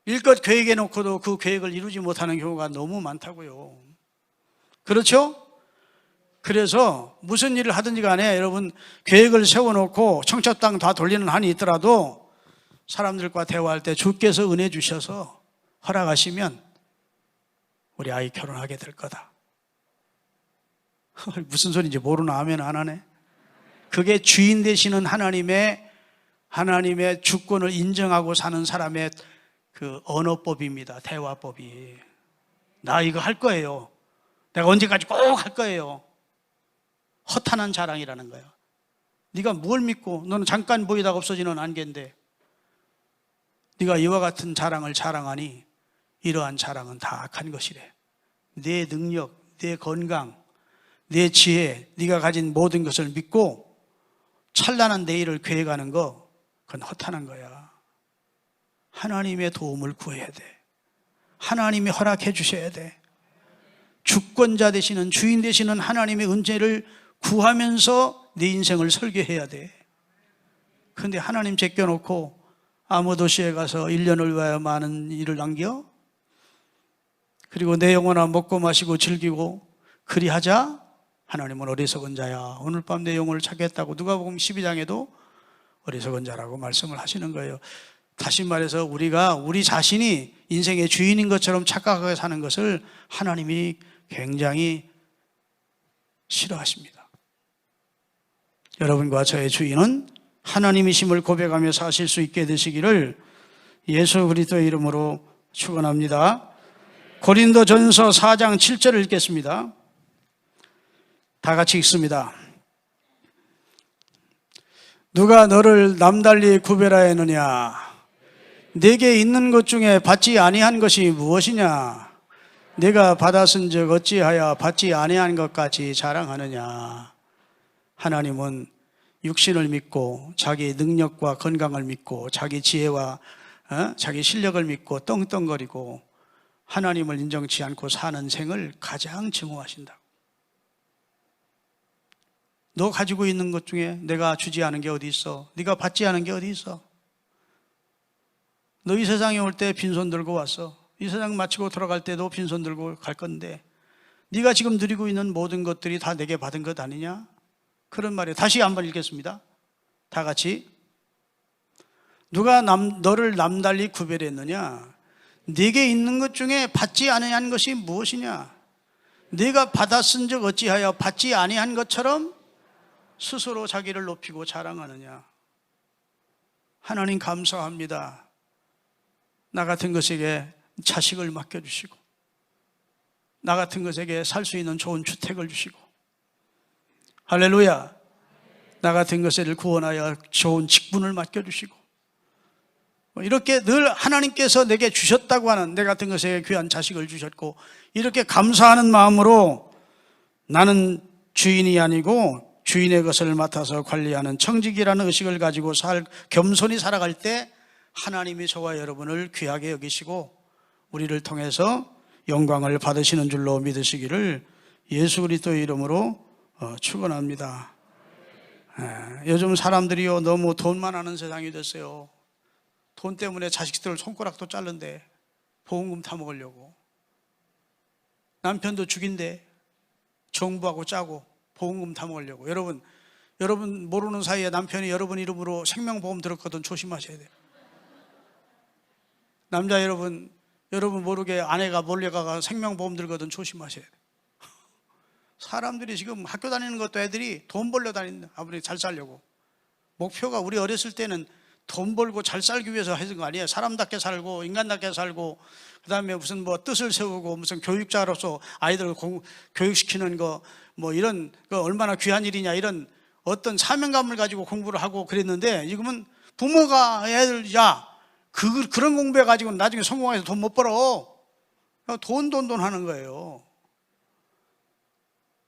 일껏 계획해 놓고도 그 계획을 이루지 못하는 경우가 너무 많다고요. 그렇죠? 그래서 무슨 일을 하든지 간에 여러분 계획을 세워놓고 청첩장 다 돌리는 한이 있더라도 사람들과 대화할 때 주께서 은혜 주셔서 허락하시면 우리 아이 결혼하게 될 거다. 무슨 소리인지 모르나 아멘 안 하네. 그게 주인 되시는 하나님의 주권을 인정하고 사는 사람의 그 언어법입니다. 대화법이. 나 이거 할 거예요. 내가 언제까지 꼭 할 거예요. 허탄한 자랑이라는 거예요. 네가 뭘 믿고 너는 잠깐 보이다가 없어지는 안개인데 네가 이와 같은 자랑을 자랑하니 이러한 자랑은 다 악한 것이래. 내 능력, 내 건강, 내 지혜, 네가 가진 모든 것을 믿고 찬란한 내일을 계획하는 거 그건 허탄한 거야. 하나님의 도움을 구해야 돼. 하나님이 허락해 주셔야 돼. 주권자 되시는 주인 되시는 하나님의 은혜를 구하면서 내 인생을 설계해야 돼. 그런데 하나님 제껴놓고 아무 도시에 가서 1년을 위하여 많은 일을 남겨? 그리고 내 영혼아 먹고 마시고 즐기고 그리하자? 하나님은 어리석은 자야. 오늘 밤 내 영혼을 찾겠다고 누가복음 12장에도 어리석은 자라고 말씀을 하시는 거예요. 다시 말해서 우리가 우리 자신이 인생의 주인인 것처럼 착각하게 사는 것을 하나님이 굉장히 싫어하십니다. 여러분과 저의 주인은 하나님이심을 고백하며 사실 수 있게 되시기를 예수 그리스도의 이름으로 축원합니다. 고린도전서 4장 7절을 읽겠습니다. 다 같이 읽습니다. 누가 너를 남달리 구별하였느냐? 내게 있는 것 중에 받지 아니한 것이 무엇이냐? 내가 받았은즉 어찌하여 받지 아니한 것까지 자랑하느냐? 하나님은 육신을 믿고 자기 능력과 건강을 믿고 자기 지혜와 자기 실력을 믿고 떵떵거리고 하나님을 인정치 않고 사는 생을 가장 증오하신다. 너 가지고 있는 것 중에 내가 주지 않은 게 어디 있어? 네가 받지 않은 게 어디 있어? 너 이 세상에 올 때 빈손 들고 왔어. 이 세상 마치고 돌아갈 때도 빈손 들고 갈 건데 네가 지금 누리고 있는 모든 것들이 다 내게 받은 것 아니냐? 그런 말이에요. 다시 한번 읽겠습니다. 다 같이. 누가 너를 남달리 구별했느냐? 네게 있는 것 중에 받지 아니한 것이 무엇이냐? 네가 받았은즉 어찌하여 받지 아니한 것처럼 스스로 자기를 높이고 자랑하느냐? 하나님 감사합니다. 나 같은 것에게 자식을 맡겨주시고 나 같은 것에게 살 수 있는 좋은 주택을 주시고 할렐루야. 나 같은 것을 구원하여 좋은 직분을 맡겨주시고 이렇게 늘 하나님께서 내게 주셨다고 하는 내 같은 것에게 귀한 자식을 주셨고 이렇게 감사하는 마음으로 나는 주인이 아니고 주인의 것을 맡아서 관리하는 청직이라는 의식을 가지고 겸손히 살아갈 때 하나님이 저와 여러분을 귀하게 여기시고 우리를 통해서 영광을 받으시는 줄로 믿으시기를 예수 그리스도의 이름으로 축원합니다. 요즘 사람들이요 너무 돈만 하는 세상이 됐어요. 돈 때문에 자식들 손가락도 자른대. 보험금 타먹으려고. 남편도 죽인대. 정부하고 짜고 보험금 타먹으려고. 여러분 모르는 사이에 남편이 여러분 이름으로 생명보험 들었거든. 조심하셔야 돼요. 남자 여러분 모르게 아내가 몰래가가 생명보험 들거든. 조심하셔야 돼요. 사람들이 지금 학교 다니는 것도 애들이 돈 벌려 다니는 아버지 잘 살려고. 목표가 우리 어렸을 때는 돈 벌고 잘 살기 위해서 했던 거 아니에요. 사람답게 살고 인간답게 살고 그 다음에 무슨 뭐 뜻을 세우고 무슨 교육자로서 아이들을 교육시키는 거 뭐 이런 거 얼마나 귀한 일이냐 이런 어떤 사명감을 가지고 공부를 하고 그랬는데 지금은 부모가 애들, 야, 그런 공부해가지고 나중에 성공해서 돈 못 벌어. 돈 하는 거예요.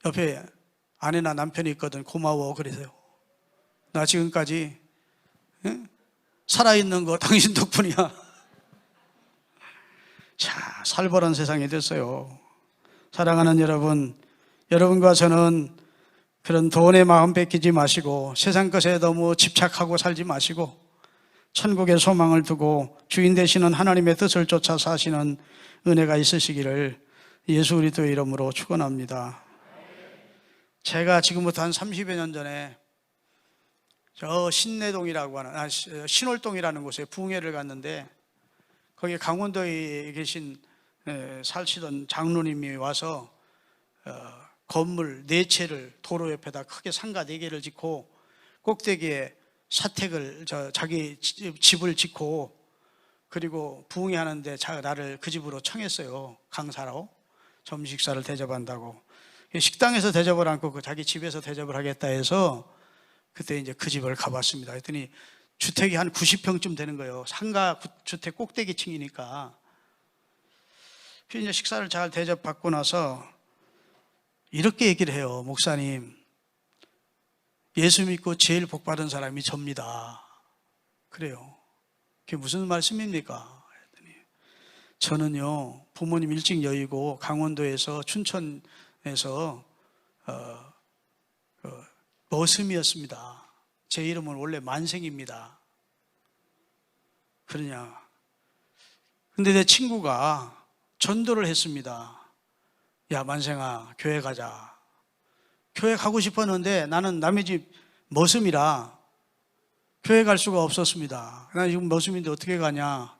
옆에 아내나 남편이 있거든. 고마워. 그러세요. 나 지금까지 살아있는 거 당신 덕분이야. 자, 살벌한 세상이 됐어요. 사랑하는 여러분, 여러분과 저는 그런 돈에 마음 뺏기지 마시고 세상 것에 너무 집착하고 살지 마시고 천국의 소망을 두고 주인 되시는 하나님의 뜻을 쫓아 사시는 은혜가 있으시기를 예수 그리스도의 이름으로 축원합니다. 제가 지금부터 한 30여 년 전에 저 신내동이라고 하는 신월동이라는 곳에 부흥회를 갔는데 거기 강원도에 계신 살시던 장로님이 와서 건물 4채를 도로 옆에다 크게 상가 4개를 짓고 꼭대기에 사택을 자기 집을 짓고 그리고 부흥회 하는데 나를 그 집으로 청했어요. 강사로 점심 식사를 대접한다고. 식당에서 대접을 않고 자기 집에서 대접을 하겠다 해서 그때 이제 그 집을 가봤습니다. 그랬더니 주택이 한 90평쯤 되는 거예요. 상가 주택 꼭대기층이니까. 이제 식사를 잘 대접받고 나서 이렇게 얘기를 해요. 목사님, 예수 믿고 제일 복 받은 사람이 접니다. 그래요. 그게 무슨 말씀입니까? 했더니 저는요, 부모님 일찍 여의고 강원도에서 춘천에서 머슴이었습니다. 제 이름은 원래 만생입니다. 그러냐. 근데 내 친구가 전도를 했습니다. 야, 만생아, 교회 가자. 교회 가고 싶었는데 나는 남의 집 머슴이라 교회 갈 수가 없었습니다. 난 지금 머슴인데 어떻게 가냐.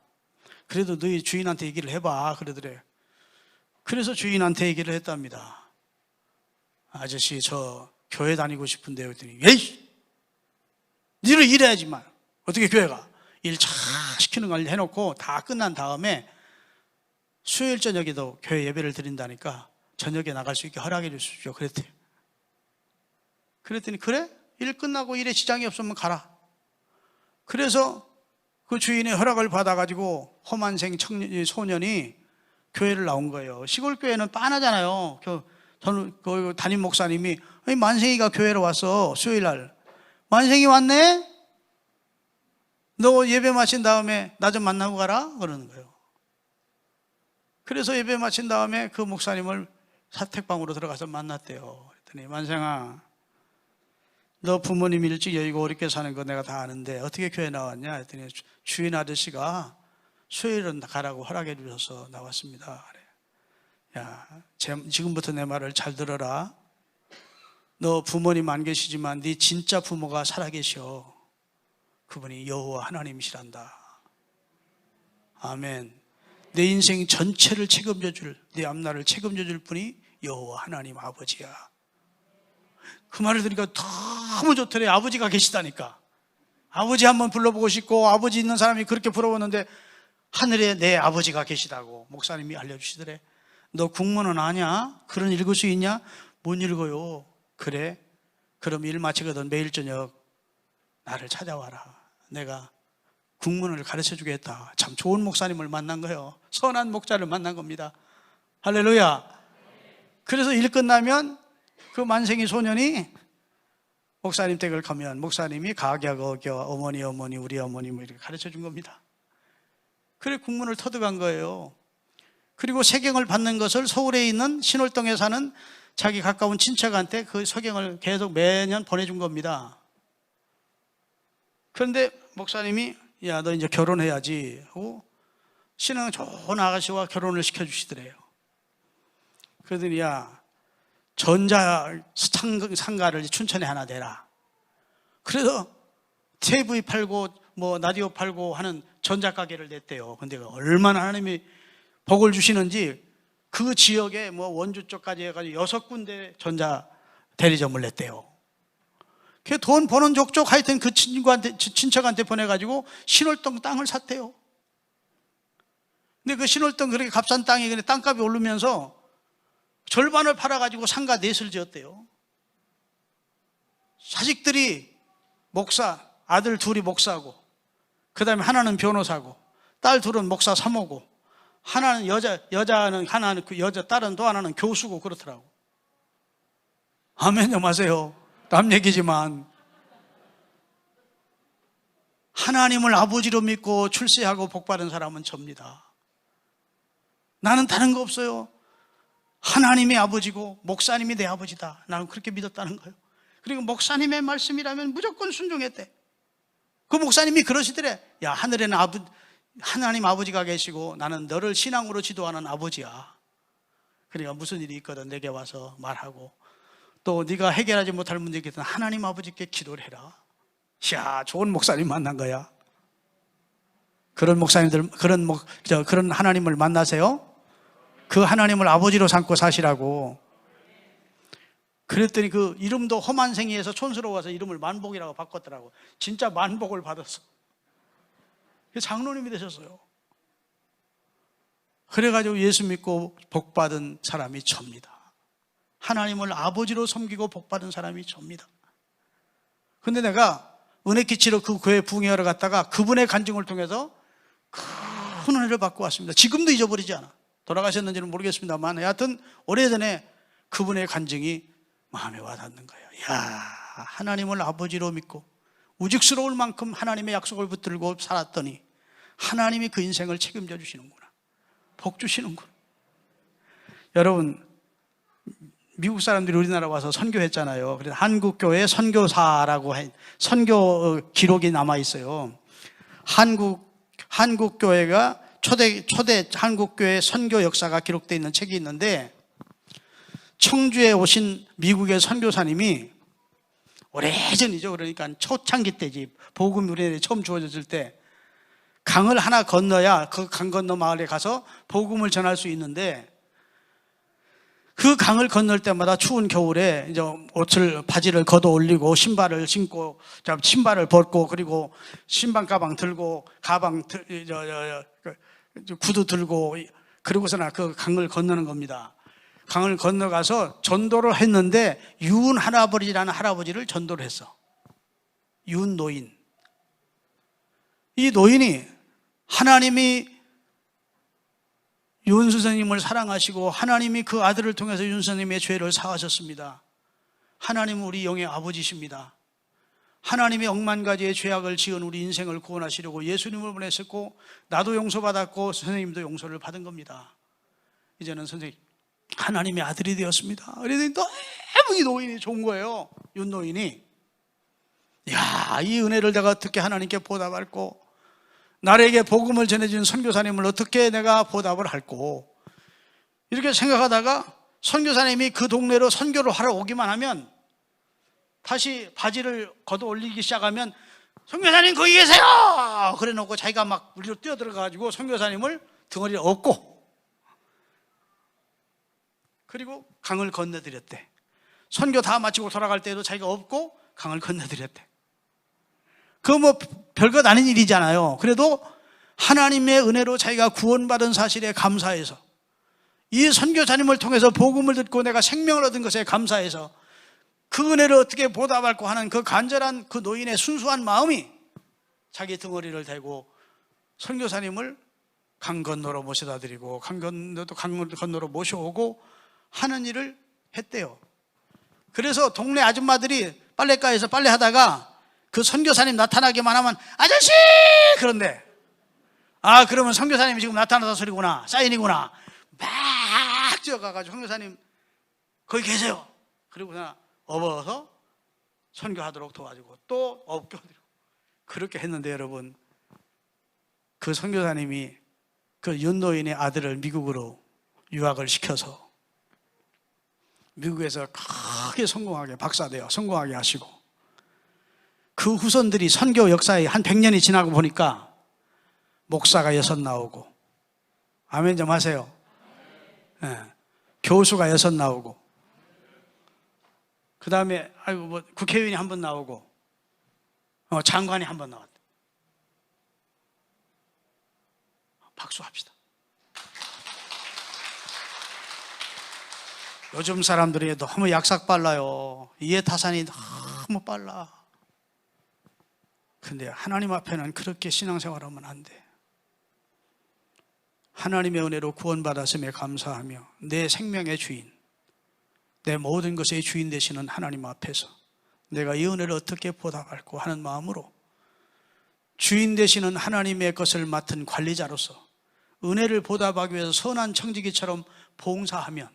그래도 너희 주인한테 얘기를 해봐. 그러더래. 그래서 주인한테 얘기를 했답니다. 아저씨, 저 교회 다니고 싶은데요. 그랬더니 에이! 니를 일해야지만 어떻게 교회 가? 일 잘 시키는 걸 해놓고 다 끝난 다음에 수요일 저녁에도 교회 예배를 드린다니까 저녁에 나갈 수 있게 허락해 주십시오. 그랬대요. 그랬더니 그래? 일 끝나고 일에 지장이 없으면 가라. 그래서 그 주인의 허락을 받아가지고 험한생 소년이 교회를 나온 거예요. 시골 교회는 빤하잖아요. 저는 그 담임 목사님이 만생이가 교회로 왔어. 수요일 날. 만생이 왔네? 너 예배 마친 다음에 나 좀 만나고 가라? 그러는 거예요. 그래서 예배 마친 다음에 그 목사님을 사택방으로 들어가서 만났대요. 그랬더니 만생아, 너 부모님 일찍 여의고 어렵게 사는 거 내가 다 아는데 어떻게 교회 나왔냐? 했더니 주인 아저씨가 수요일은 가라고 허락해 주셔서 나왔습니다. 야, 지금부터 내 말을 잘 들어라. 너 부모님 안 계시지만 네 진짜 부모가 살아계셔. 그분이 여호와 하나님이시란다. 아멘. 내 인생 전체를 책임져 줄, 내 앞날을 책임져 줄 분이 여호와 하나님 아버지야. 그 말을 들으니까 너무 좋더래. 아버지가 계시다니까. 아버지 한번 불러보고 싶고 아버지 있는 사람이 그렇게 부러웠는데 하늘에 내 아버지가 계시다고 목사님이 알려주시더래. 너 국문은 아냐? 글은 읽을 수 있냐? 못 읽어요. 그래? 그럼 일 마치거든 매일 저녁 나를 찾아와라. 내가 국문을 가르쳐 주겠다. 참 좋은 목사님을 만난 거예요. 선한 목자를 만난 겁니다. 할렐루야. 그래서 일 끝나면 그 만생이 소년이 목사님 댁을 가면 목사님이 각야거겨 어머니 우리 어머니 뭐 이렇게 가르쳐 준 겁니다. 그래 국문을 터득한 거예요. 그리고 세경을 받는 것을 서울에 있는 신월동에 사는 자기 가까운 친척한테 그 서경을 계속 매년 보내준 겁니다. 그런데 목사님이 야, 너 이제 결혼해야지 하고 신앙 좋은 아가씨와 결혼을 시켜주시더래요. 그러더니 야, 전자 상가를 춘천에 하나 내라. 그래서 TV 팔고 뭐 라디오 팔고 하는 전자가게를 냈대요. 근데 얼마나 하나님이 복을 주시는지 그 지역에 뭐 원주 쪽까지 해가지고 6군데 전자 대리점을 냈대요. 그 돈 버는 족족 하여튼 그 친척한테 보내가지고 신월동 땅을 샀대요. 근데 그 신월동 그렇게 값싼 땅이 땅값이 오르면서 절반을 팔아가지고 상가 넷을 지었대요. 자식들이 목사, 아들 둘이 목사하고 그 다음에 하나는 변호사고, 딸 둘은 목사 사모고, 하나는 여자는 하나는 그 여자, 딸은 또 하나는 교수고 그렇더라고. 아멘 좀 하세요. 남 얘기지만. 하나님을 아버지로 믿고 출세하고 복받은 사람은 접니다. 나는 다른 거 없어요. 하나님이 아버지고 목사님이 내 아버지다. 나는 그렇게 믿었다는 거예요. 그리고 목사님의 말씀이라면 무조건 순종했대. 그 목사님이 그러시더래. 야, 하늘에는 하나님 아버지가 계시고 나는 너를 신앙으로 지도하는 아버지야. 그러니까 무슨 일이 있거든 내게 와서 말하고, 또 네가 해결하지 못할 문제 있거든 하나님 아버지께 기도를 해라. 이야, 좋은 목사님 만난 거야. 그런 목사님들, 그런 하나님을 만나세요. 그 하나님을 아버지로 삼고 사시라고. 그랬더니 그 이름도 험한생이에서 촌스러워서 이름을 만복이라고 바꿨더라고. 진짜 만복을 받았어. 장로님이 되셨어요. 그래가지고 예수 믿고 복받은 사람이 접니다. 하나님을 아버지로 섬기고 복받은 사람이 접니다. 근데 내가 은혜 끼치러 그 교회 부흥회하러 갔다가 그분의 간증을 통해서 큰 은혜를 받고 왔습니다. 지금도 잊어버리지 않아. 돌아가셨는지는 모르겠습니다만 하여튼 오래전에 그분의 간증이 마음에 와닿는 거예요. 야, 하나님을 아버지로 믿고 우직스러울 만큼 하나님의 약속을 붙들고 살았더니 하나님이 그 인생을 책임져 주시는구나. 복 주시는구나. 여러분, 미국 사람들이 우리나라 와서 선교했잖아요. 그래서 한국교회 선교사라고 선교 기록이 남아 있어요. 한국교회가 초대 한국교회 선교 역사가 기록되어 있는 책이 있는데, 청주에 오신 미국의 선교사님이 오래전이죠. 그러니까 초창기 때지. 복음이 우리나라에 처음 주어졌을 때 강을 하나 건너야 그 강 건너 마을에 가서 복음을 전할 수 있는데, 그 강을 건널 때마다 추운 겨울에 이제 바지를 걷어 올리고 신발을 신고, 신발을 벗고, 그리고 신발 가방 들고, 구두 들고, 그러고서나 그 강을 건너는 겁니다. 강을 건너가서 전도를 했는데 윤 할아버지라는 할아버지를 전도를 했어. 윤 노인. 이 노인이 하나님이 윤 선생님을 사랑하시고 하나님이 그 아들을 통해서 윤 선생님의 죄를 사하셨습니다. 하나님은 우리 영의 아버지십니다. 하나님이 억만 가지의 죄악을 지은 우리 인생을 구원하시려고 예수님을 보내셨고, 나도 용서받았고 선생님도 용서를 받은 겁니다. 이제는 선생님 하나님의 아들이 되었습니다. 그랬더니 너무 이 노인이 좋은 거예요. 윤 노인이. 야, 이 은혜를 내가 어떻게 하나님께 보답할고, 나에게 복음을 전해준 선교사님을 어떻게 내가 보답을 할고, 이렇게 생각하다가 선교사님이 그 동네로 선교를 하러 오기만 하면 다시 바지를 걷어 올리기 시작하면 선교사님 거기 계세요! 그래 놓고 자기가 막 우리로 뛰어들어가가지고 선교사님을 덩어리를 업고, 그리고 강을 건너드렸대. 선교 다 마치고 돌아갈 때에도 자기가 업고 강을 건너드렸대. 그거 뭐 별것 아닌 일이잖아요. 그래도 하나님의 은혜로 자기가 구원받은 사실에 감사해서, 이 선교사님을 통해서 복음을 듣고 내가 생명을 얻은 것에 감사해서 그 은혜를 어떻게 보답할까 하는 그 간절한 그 노인의 순수한 마음이 자기 덩어리를 대고 선교사님을 강 건너로 모셔다 드리고, 강 건너로 모셔오고 하는 일을 했대요. 그래서 동네 아줌마들이 빨래가에서 빨래하다가 그 선교사님 나타나기만 하면 아저씨! 그런데, 아, 그러면 선교사님이 지금 나타나서 소리구나, 사인이구나. 막 뛰어가가지고 선교사님 거기 계세요. 그리고 그냥 업어서 선교하도록 도와주고 또 업겨드리고, 그렇게 했는데 여러분, 그 선교사님이 그 윤노인의 아들을 미국으로 유학을 시켜서 미국에서 크게 성공하게, 박사되어 성공하게 하시고, 그 후손들이 선교 역사에 한 100년이 지나고 보니까 목사가 6 나오고, 아멘 좀 하세요. 네. 교수가 6 나오고, 그 다음에 뭐 국회의원이 1번 나오고, 장관이 1번 나왔대. 박수합시다. 요즘 사람들이 너무 약삭 빨라요. 이해타산이 너무 빨라. 근데 하나님 앞에는 그렇게 신앙생활하면 안 돼. 하나님의 은혜로 구원받았음에 감사하며 내 생명의 주인, 내 모든 것의 주인 되시는 하나님 앞에서 내가 이 은혜를 어떻게 보답할까 하는 마음으로 주인 되시는 하나님의 것을 맡은 관리자로서 은혜를 보답하기 위해서 선한 청지기처럼 봉사하면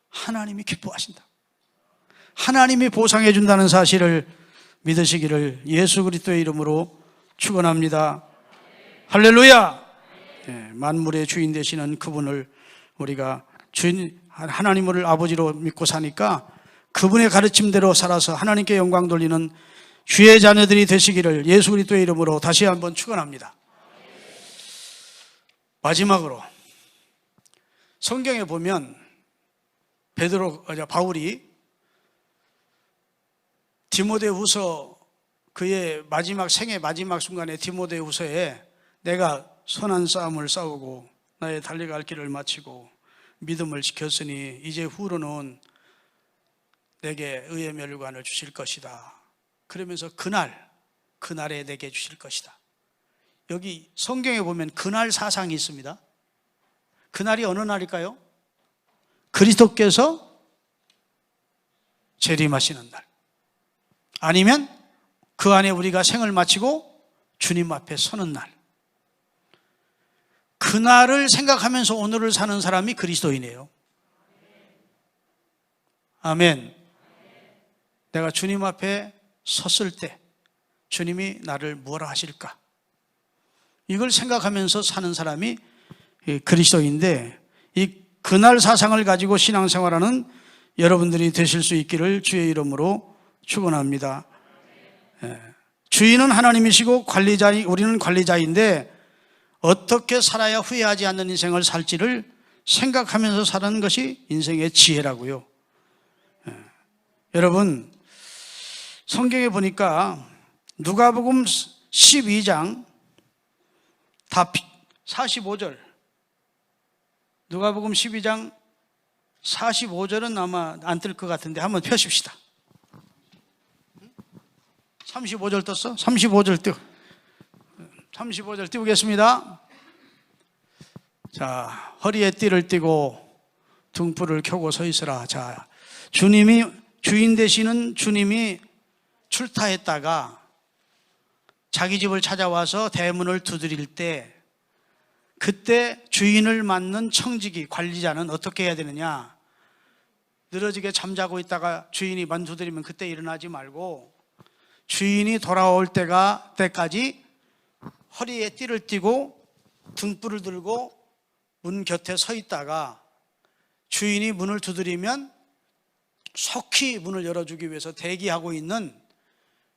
하나님이 기뻐하신다. 하나님이 보상해 준다는 사실을 믿으시기를 예수 그리스도의 이름으로 축원합니다. 할렐루야. 만물의 주인 되시는 그분을 우리가 주인 하나님을 아버지로 믿고 사니까 그분의 가르침대로 살아서 하나님께 영광 돌리는 주의 자녀들이 되시기를 예수 그리스도의 이름으로 다시 한번 축원합니다. 마지막으로 성경에 보면 바울이 디모데후서 그의 생의 마지막 순간에 디모데후서에 내가 선한 싸움을 싸우고 나의 달려갈 길을 마치고 믿음을 지켰으니 이제 후로는 내게 의의 멸관을 주실 것이다. 그러면서 그날에 내게 주실 것이다. 여기 성경에 보면 그날 사상이 있습니다. 그날이 어느 날일까요? 그리스도께서 재림하시는 날, 아니면 그 안에 우리가 생을 마치고 주님 앞에 서는 날. 그날을 생각하면서 오늘을 사는 사람이 그리스도인이에요. 아멘. 내가 주님 앞에 섰을 때 주님이 나를 뭐라 하실까? 이걸 생각하면서 사는 사람이 그리스도인데, 이 그날 사상을 가지고 신앙생활하는 여러분들이 되실 수 있기를 주의 이름으로 축원합니다. 주인은 하나님이시고 우리는 관리자인데 어떻게 살아야 후회하지 않는 인생을 살지를 생각하면서 사는 것이 인생의 지혜라고요. 여러분, 성경에 보니까 누가복음 12장 다 45절, 누가복음 12장 45절은 아마 안 뜰 것 같은데 한번 펴십시다. 35절 떴어? 35절 띄우겠습니다. 자, 허리에 띠를 띠고 등불을 켜고 서 있으라. 자, 주인 되시는 주님이 출타했다가 자기 집을 찾아와서 대문을 두드릴 때, 그때 주인을 맡는 청지기, 관리자는 어떻게 해야 되느냐? 늘어지게 잠자고 있다가 주인이 문 두드리면 그때 일어나지 말고 주인이 돌아올 때까지 허리에 띠를 띠고 등불을 들고 문 곁에 서 있다가 주인이 문을 두드리면 속히 문을 열어주기 위해서 대기하고 있는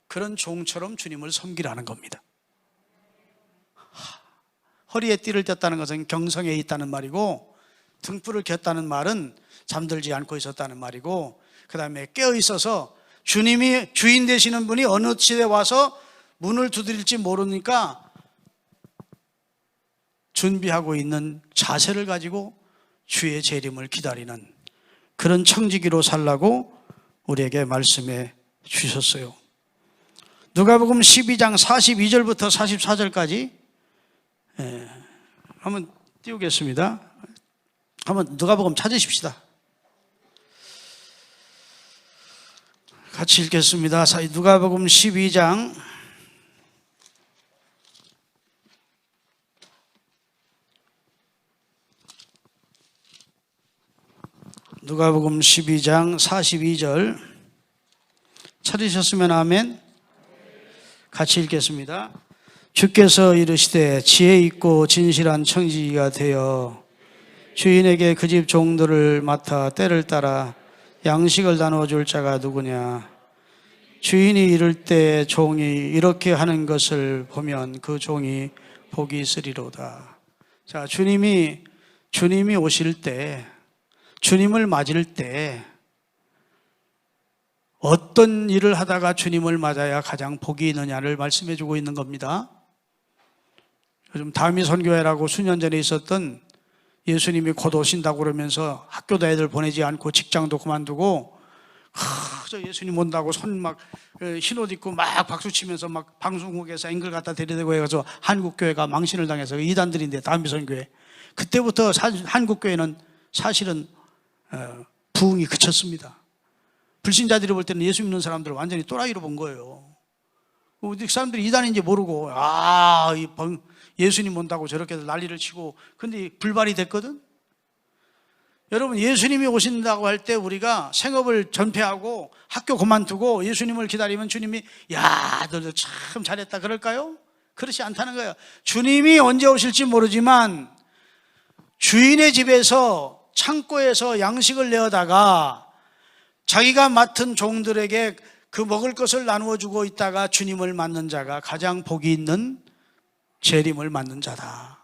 그런 종처럼 주님을 섬기라는 겁니다. 허리에 띠를 뗐다는 것은 경성에 있다는 말이고, 등불을 켰다는 말은 잠들지 않고 있었다는 말이고, 그 다음에 깨어 있어서 주님이 주인 되시는 분이 어느 시대에 와서 문을 두드릴지 모르니까 준비하고 있는 자세를 가지고 주의 재림을 기다리는 그런 청지기로 살라고 우리에게 말씀해 주셨어요. 누가복음 12장 42절부터 44절까지 한번 띄우겠습니다. 한번 누가복음 찾으십시다. 같이 읽겠습니다. 누가복음 12장 누가복음 12장 42절 찾으셨으면 아멘. 같이 읽겠습니다. 주께서 이르시되 지혜 있고 진실한 청지기가 되어 주인에게 그 집 종들을 맡아 때를 따라 양식을 나누어 줄 자가 누구냐? 주인이 이를 때 종이 이렇게 하는 것을 보면 그 종이 복이 있으리로다. 자, 주님이 오실 때, 주님을 맞을 때 어떤 일을 하다가 주님을 맞아야 가장 복이 있느냐를 말씀해 주고 있는 겁니다. 요즘 다미 선교회라고 수년 전에 있었던, 예수님이 곧 오신다고 그러면서 학교도 애들 보내지 않고 직장도 그만두고 저 예수님 온다고 손 막 흰옷 입고 막 박수 치면서 막 방송국에서 앵글 갖다 데려대고 해서 한국교회가 망신을 당해서 이단들인데 다미선교회 그때부터 한국교회는 사실은 부흥이 그쳤습니다. 불신자들이 볼 때는 예수 믿는 사람들을 완전히 또라이로 본 거예요. 그 사람들이 이단인지 모르고 예수님 온다고 저렇게 난리를 치고 근데 불발이 됐거든. 여러분 예수님이 오신다고 할 때 우리가 생업을 전폐하고 학교 그만두고 예수님을 기다리면 주님이 야 너도 참 잘했다 그럴까요? 그렇지 않다는 거예요. 주님이 언제 오실지 모르지만 주인의 집에서 창고에서 양식을 내어다가 자기가 맡은 종들에게 그 먹을 것을 나누어 주고 있다가 주님을 맞는 자가 가장 복이 있는 재림을 맞는 자다.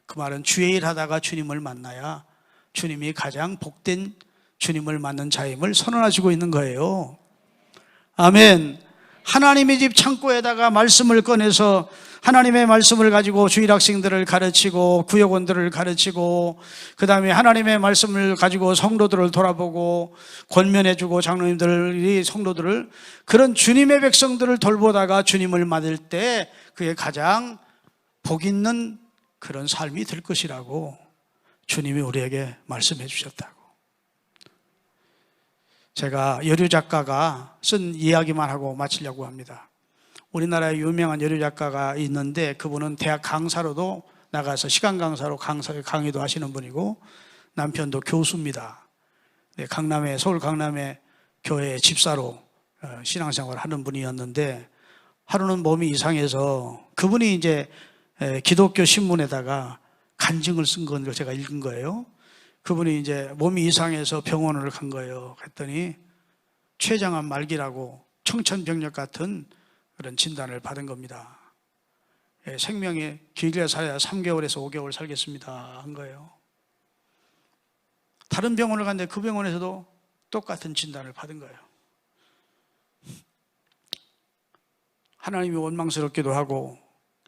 그 말은 주의 일 하다가 주님을 만나야 주님이 가장 복된 주님을 맞는 자임을 선언하시고 있는 거예요. 아멘. 하나님의 집 창고에다가 말씀을 꺼내서 하나님의 말씀을 가지고 주일 학생들을 가르치고 구역원들을 가르치고 그 다음에 하나님의 말씀을 가지고 성도들을 돌아보고 권면해주고 장로님들이 성도들을 그런 주님의 백성들을 돌보다가 주님을 맞을 때 그게 가장 복 있는 그런 삶이 될 것이라고 주님이 우리에게 말씀해 주셨다고. 제가 여류 작가가 쓴 이야기만 하고 마치려고 합니다. 우리나라에 유명한 여류 작가가 있는데 그분은 대학 강사로도 나가서 시간 강사로 강의도 하시는 분이고 남편도 교수입니다. 강남에 서울 강남에 교회 집사로 신앙생활을 하는 분이었는데 하루는 몸이 이상해서 그분이 이제 기독교 신문에다가 간증을 쓴 건 제가 읽은 거예요. 그분이 이제 몸이 이상해서 병원을 간 거예요. 그랬더니 췌장암 말기라고 청천벽력 같은 그런 진단을 받은 겁니다. 생명이 길게 살아야 3개월에서 5개월 살겠습니다 한 거예요. 다른 병원을 갔는데 그 병원에서도 똑같은 진단을 받은 거예요. 하나님이 원망스럽기도 하고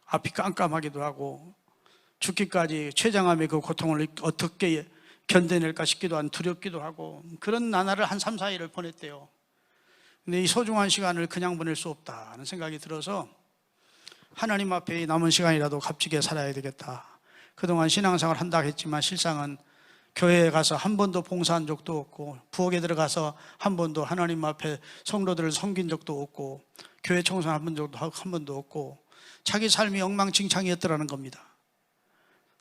앞이 깜깜하기도 하고 죽기까지 췌장암의 그 고통을 어떻게 견뎌낼까 싶기도 한 두렵기도 하고 그런 나날을 한 3, 4일을 보냈대요. 근데 이 소중한 시간을 그냥 보낼 수 없다는 생각이 들어서 하나님 앞에 남은 시간이라도 값지게 살아야 되겠다. 그동안 신앙생활 한다 했지만 실상은 교회에 가서 한 번도 봉사한 적도 없고 부엌에 들어가서 한 번도 하나님 앞에 성도들을 섬긴 적도 없고 교회 청소 한 번도 없고 자기 삶이 엉망진창이었더라는 겁니다.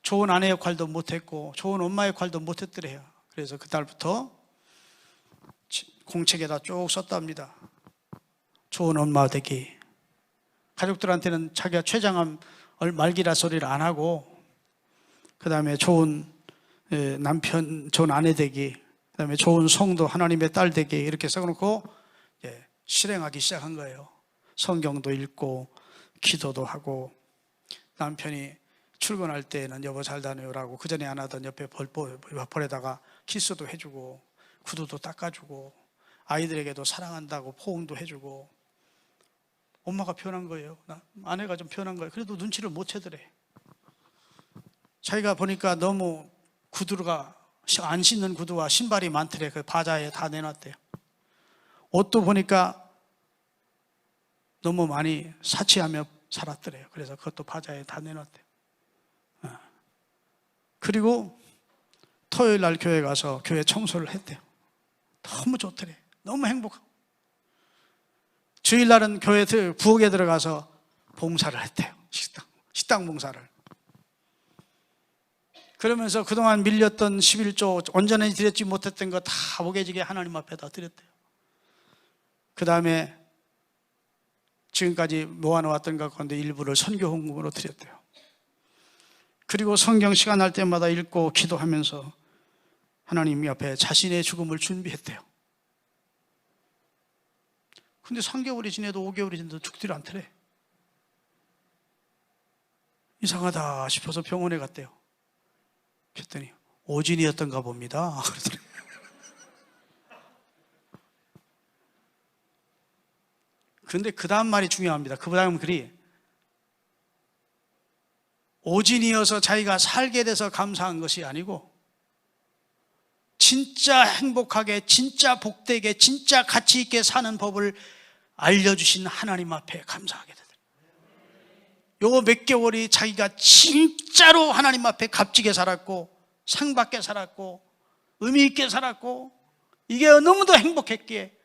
좋은 아내 역할도 못했고 좋은 엄마 역할도 못했더래요. 그래서 그날부터 공책에다 쭉 썼답니다. 좋은 엄마 되기. 가족들한테는 자기가 췌장암 말기라 소리를 안 하고 그 다음에 좋은 남편, 좋은 아내 되기, 그 다음에 좋은 성도, 하나님의 딸 되기 이렇게 써놓고 실행하기 시작한 거예요. 성경도 읽고 기도도 하고 남편이 출근할 때는 여보 잘 다녀요라고 그전에 안 하던 옆에 벌에다가 키스도 해주고 구두도 닦아주고 아이들에게도 사랑한다고 포옹도 해주고 엄마가 변한 거예요. 아내가 좀 변한 거예요. 그래도 눈치를 못 채더래. 자기가 보니까 너무 구두가 안 신는 구두와 신발이 많더래. 그 바자에 다 내놨대요. 옷도 보니까 너무 많이 사치하며 살았더래요. 그래서 그것도 바자에 다 내놨대요. 그리고 토요일 날 교회 가서 교회 청소를 했대요. 너무 좋더래. 너무 행복하고. 주일날은 교회 부엌에 들어가서 봉사를 했대요. 식당 봉사를. 그러면서 그동안 밀렸던 11조 온전히 드렸지 못했던 거 다 오개지게 하나님 앞에다 드렸대요. 그 다음에 지금까지 모아놓았던 것 가운데 일부를 선교 헌금으로 드렸대요. 그리고 성경 시간 날 때마다 읽고 기도하면서 하나님 앞에 자신의 죽음을 준비했대요. 근데 3개월이 지내도 5개월이 지내도 죽지를 않더래. 이상하다 싶어서 병원에 갔대요. 그랬더니 오진이었던가 봅니다. 그러더니 그런데 그 다음 말이 중요합니다. 그 다음 글이 오진이어서 자기가 살게 돼서 감사한 것이 아니고 진짜 행복하게, 진짜 복되게, 진짜 가치 있게 사는 법을 알려주신 하나님 앞에 감사하게 되더라. 요 몇 개월이 자기가 진짜로 하나님 앞에 값지게 살았고, 상 받게 살았고, 의미 있게 살았고, 이게 너무도 행복했기에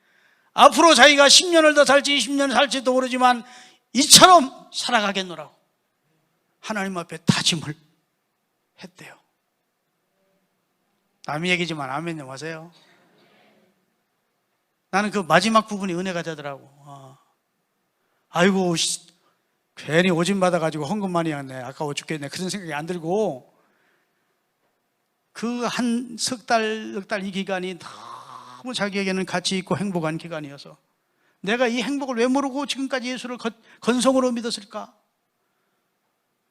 앞으로 자기가 10년을 더 살지 20년을 살지도 모르지만 이처럼 살아가겠노라고 하나님 앞에 다짐을 했대요. 남의 얘기지만 아멘 좀 하세요. 나는 그 마지막 부분이 은혜가 되더라고. 아이고 괜히 오진 받아가지고 헌금 많이 했네, 아까워 죽겠네, 그런 생각이 안 들고, 그 한 석 달, 넉 달 이 기간이 너무 자기에게는 가치 있고 행복한 기간이어서 내가 이 행복을 왜 모르고 지금까지 예수를 건성으로 믿었을까?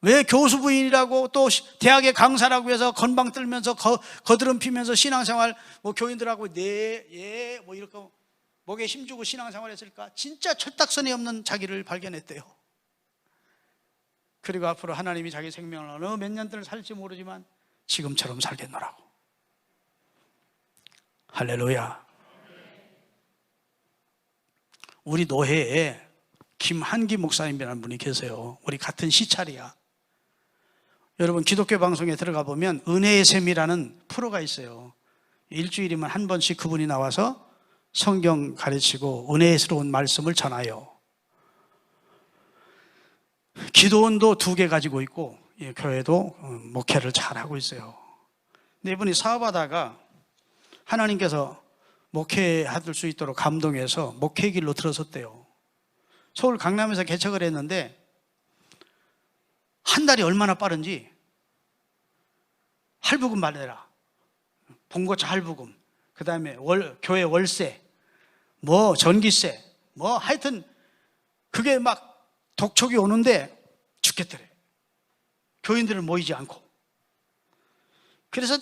왜 교수 부인이라고 또 대학의 강사라고 해서 건방 떨면서 거드름 피면서 신앙생활, 뭐 교인들하고 뭐 이렇게 목에 힘주고 신앙생활 했을까? 진짜 철딱선이 없는 자기를 발견했대요. 그리고 앞으로 하나님이 자기 생명을 어느 몇 년들을 살지 모르지만 지금처럼 살겠노라고. 할렐루야. 우리 노회에 김한기 목사님이라는 분이 계세요. 우리 같은 시찰이야. 여러분 기독교 방송에 들어가 보면 은혜의 셈이라는 프로가 있어요. 일주일이면 한 번씩 그분이 나와서 성경 가르치고 은혜스러운 말씀을 전하여. 기도원도 2개 가지고 있고 교회도 목회를 잘하고 있어요. 근데 이분이 사업하다가 하나님께서 목회할 수 있도록 감동해서 목회 길로 들어섰대요. 서울 강남에서 개척을 했는데 한 달이 얼마나 빠른지, 할부금 받아라, 봉고차 할부금, 그 다음에 교회 월세, 뭐 전기세, 뭐 하여튼 그게 막 독촉이 오는데 죽겠더래. 교인들은 모이지 않고. 그래서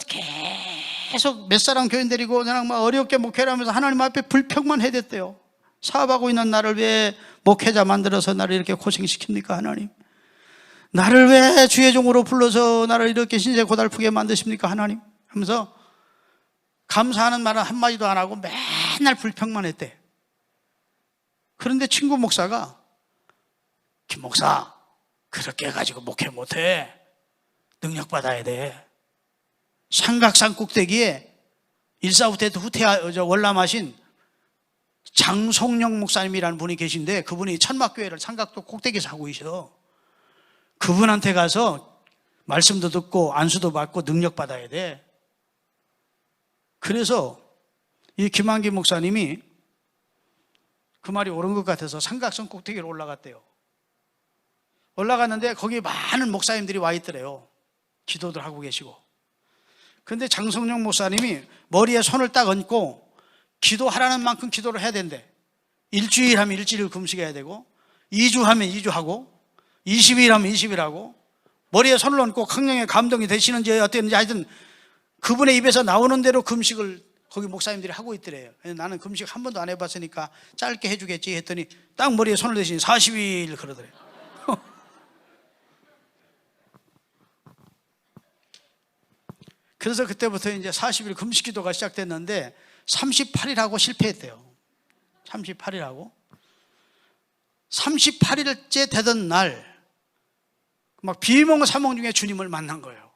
계속 몇 사람 교인 데리고 그냥 막 어렵게 목회를 하면서 하나님 앞에 불평만 해댔대요. 사업하고 있는 나를 왜 목회자 만들어서 나를 이렇게 고생시킵니까 하나님? 나를 왜 주의 종으로 불러서 나를 이렇게 신세 고달프게 만드십니까 하나님? 하면서 감사하는 말은 한마디도 안 하고 맨날 불평만 했대. 그런데 친구 목사가, 김 목사 그렇게 해가지고 목회 못해, 능력받아야 돼. 삼각산 꼭대기에 일사후퇴 월남하신 장송영 목사님이라는 분이 계신데, 그분이 천막교회를 삼각도 꼭대기에서 하고 계셔. 그분한테 가서 말씀도 듣고 안수도 받고 능력받아야 돼. 그래서 이 김한기 목사님이 그 말이 옳은 것 같아서 삼각산 꼭대기로 올라갔대요. 올라갔는데 거기 많은 목사님들이 와 있더래요. 기도들 하고 계시고. 그런데 장성영 목사님이 머리에 손을 딱 얹고 기도하라는 만큼 기도를 해야 된대. 일주일 하면 일주일 금식해야 되고, 2주 하면 2주 하고, 20일 하면 20일 하고, 머리에 손을 얹고 강령의 감동이 되시는지 어땠는지 하여튼 그분의 입에서 나오는 대로 금식을 거기 목사님들이 하고 있더래요. 나는 금식 한 번도 안 해봤으니까 짧게 해주겠지 했더니 딱 머리에 손을 대시니 40일 그러더래요. 그래서 그때부터 이제 40일 금식 기도가 시작됐는데 38일 하고 실패했대요. 38일 하고 38일째 되던 날 막 비몽사몽 중에 주님을 만난 거예요.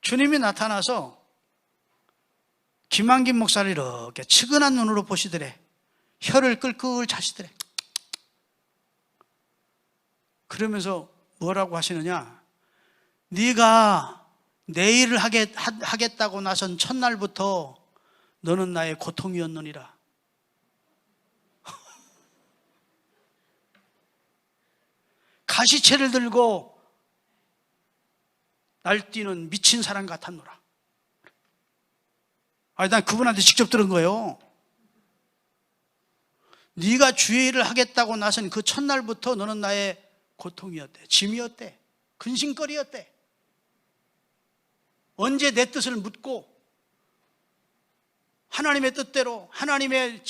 주님이 나타나서 김한김 목사를 이렇게 측은한 눈으로 보시더래. 혀를 끌끌 차시더래. 그러면서 뭐라고 하시느냐, 네가 내 일을 하겠다고 나선 첫날부터 너는 나의 고통이었느니라. 가시채를 들고 날뛰는 미친 사람 같았노라. 아니, 난 그분한테 직접 들은 거예요. 네가 주의 일을 하겠다고 나선 그 첫날부터 너는 나의 고통이었대, 짐이었대, 근심거리였대. 언제 내 뜻을 묻고 하나님의 뜻대로 하나님의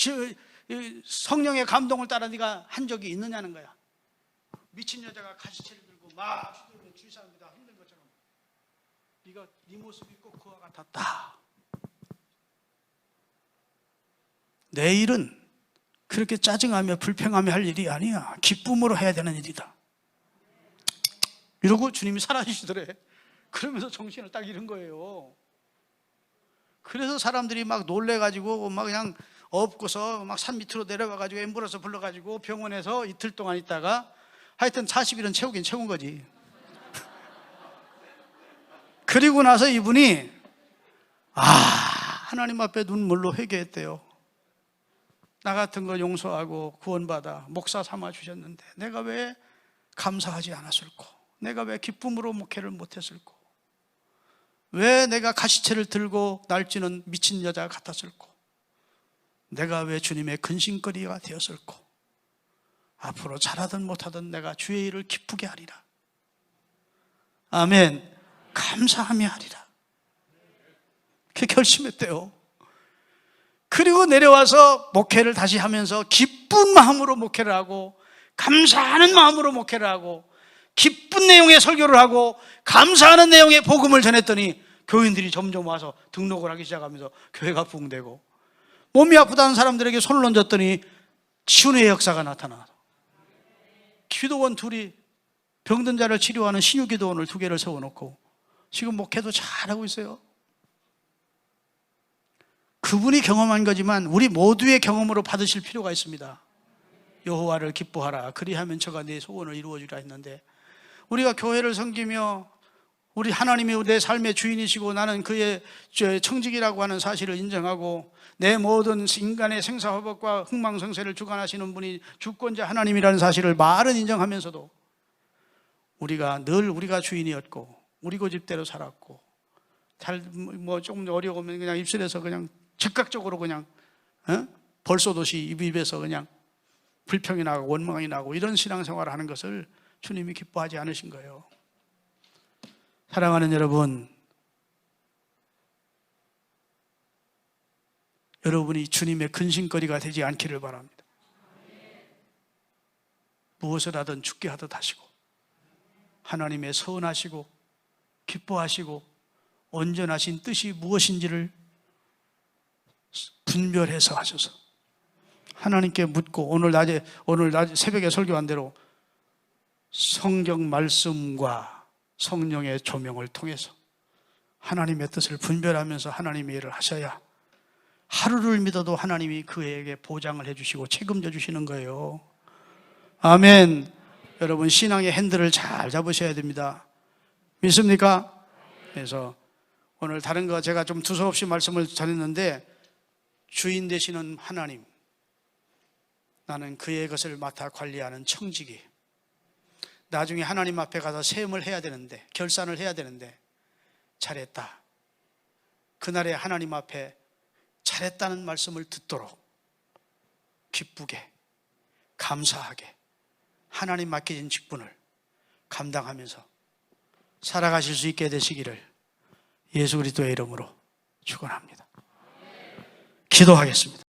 성령의 감동을 따라 네가 한 적이 있느냐는 거야. 미친 여자가 가시채를 들고 막 휘두르는 주위 사람들이 다 힘든 것처럼 네가 네 모습이 꼭 그와 같았다. 내일은 그렇게 짜증하며 불평하며 할 일이 아니야. 기쁨으로 해야 되는 일이다. 이러고 주님이 사라지시더래. 그러면서 정신을 딱 잃은 거예요. 그래서 사람들이 막 놀래가지고 막 그냥 업고서 막 산 밑으로 내려가가지고 앰뷸런스 불러가지고 병원에서 이틀 동안 있다가 하여튼 40일은 채우긴 채운 거지. 그리고 나서 이분이 하나님 앞에 눈물로 회개했대요. 나 같은 거 용서하고 구원받아 목사 삼아 주셨는데 내가 왜 감사하지 않았을꼬? 내가 왜 기쁨으로 목회를 못했을꼬? 왜 내가 가시체를 들고 날뛰는 미친 여자 같았을꼬? 내가 왜 주님의 근심거리가 되었을꼬? 앞으로 잘하든 못하든 내가 주의 일을 기쁘게 하리라. 아멘. 감사하며 하리라. 그렇게 결심했대요. 그리고 내려와서 목회를 다시 하면서 기쁜 마음으로 목회를 하고 감사하는 마음으로 목회를 하고 기쁜 내용의 설교를 하고 감사하는 내용의 복음을 전했더니 교인들이 점점 와서 등록을 하기 시작하면서 교회가 부흥되고 몸이 아프다는 사람들에게 손을 얹었더니 치유의 역사가 나타나. 기도원 둘이 병든 자를 치료하는 신유기도원을 2개를 세워놓고 지금 목회도 잘하고 있어요. 그분이 경험한 거지만 우리 모두의 경험으로 받으실 필요가 있습니다. 여호와를 기뻐하라. 그리하면 저가 내 소원을 이루어주리라 했는데 우리가 교회를 섬기며 우리 하나님이 내 삶의 주인이시고 나는 그의 청직이라고 하는 사실을 인정하고 내 모든 인간의 생사화복과 흥망성쇠를 주관하시는 분이 주권자 하나님이라는 사실을 말은 인정하면서도 우리가 늘 우리가 주인이었고 우리 고집대로 살았고 조금 어려우면 그냥 입술에서 그냥 즉각적으로 그냥 벌소도시 입에서 그냥 불평이 나고 원망이 나고 이런 신앙생활을 하는 것을 주님이 기뻐하지 않으신 거예요. 사랑하는 여러분, 여러분이 주님의 근심거리가 되지 않기를 바랍니다. 무엇을 하든 죽게 하듯 하시고 하나님의 선하시고 기뻐하시고 온전하신 뜻이 무엇인지를 분별해서 하셔서 하나님께 묻고 오늘 낮에 새벽에 설교한 대로 성경 말씀과 성령의 조명을 통해서 하나님의 뜻을 분별하면서 하나님의 일을 하셔야 하루를 믿어도 하나님이 그에게 보장을 해주시고 책임져 주시는 거예요. 아멘. 여러분 신앙의 핸들을 잘 잡으셔야 됩니다. 믿습니까? 그래서 오늘 다른 거 제가 좀 두서없이 말씀을 전했는데 주인 되시는 하나님, 나는 그의 것을 맡아 관리하는 청지기. 나중에 하나님 앞에 가서 세움을 해야 되는데 결산을 해야 되는데 잘했다. 그날에 하나님 앞에 잘했다는 말씀을 듣도록 기쁘게 감사하게 하나님 맡겨진 직분을 감당하면서 살아가실 수 있게 되시기를 예수 그리스도의 이름으로 축원합니다. 기도하겠습니다.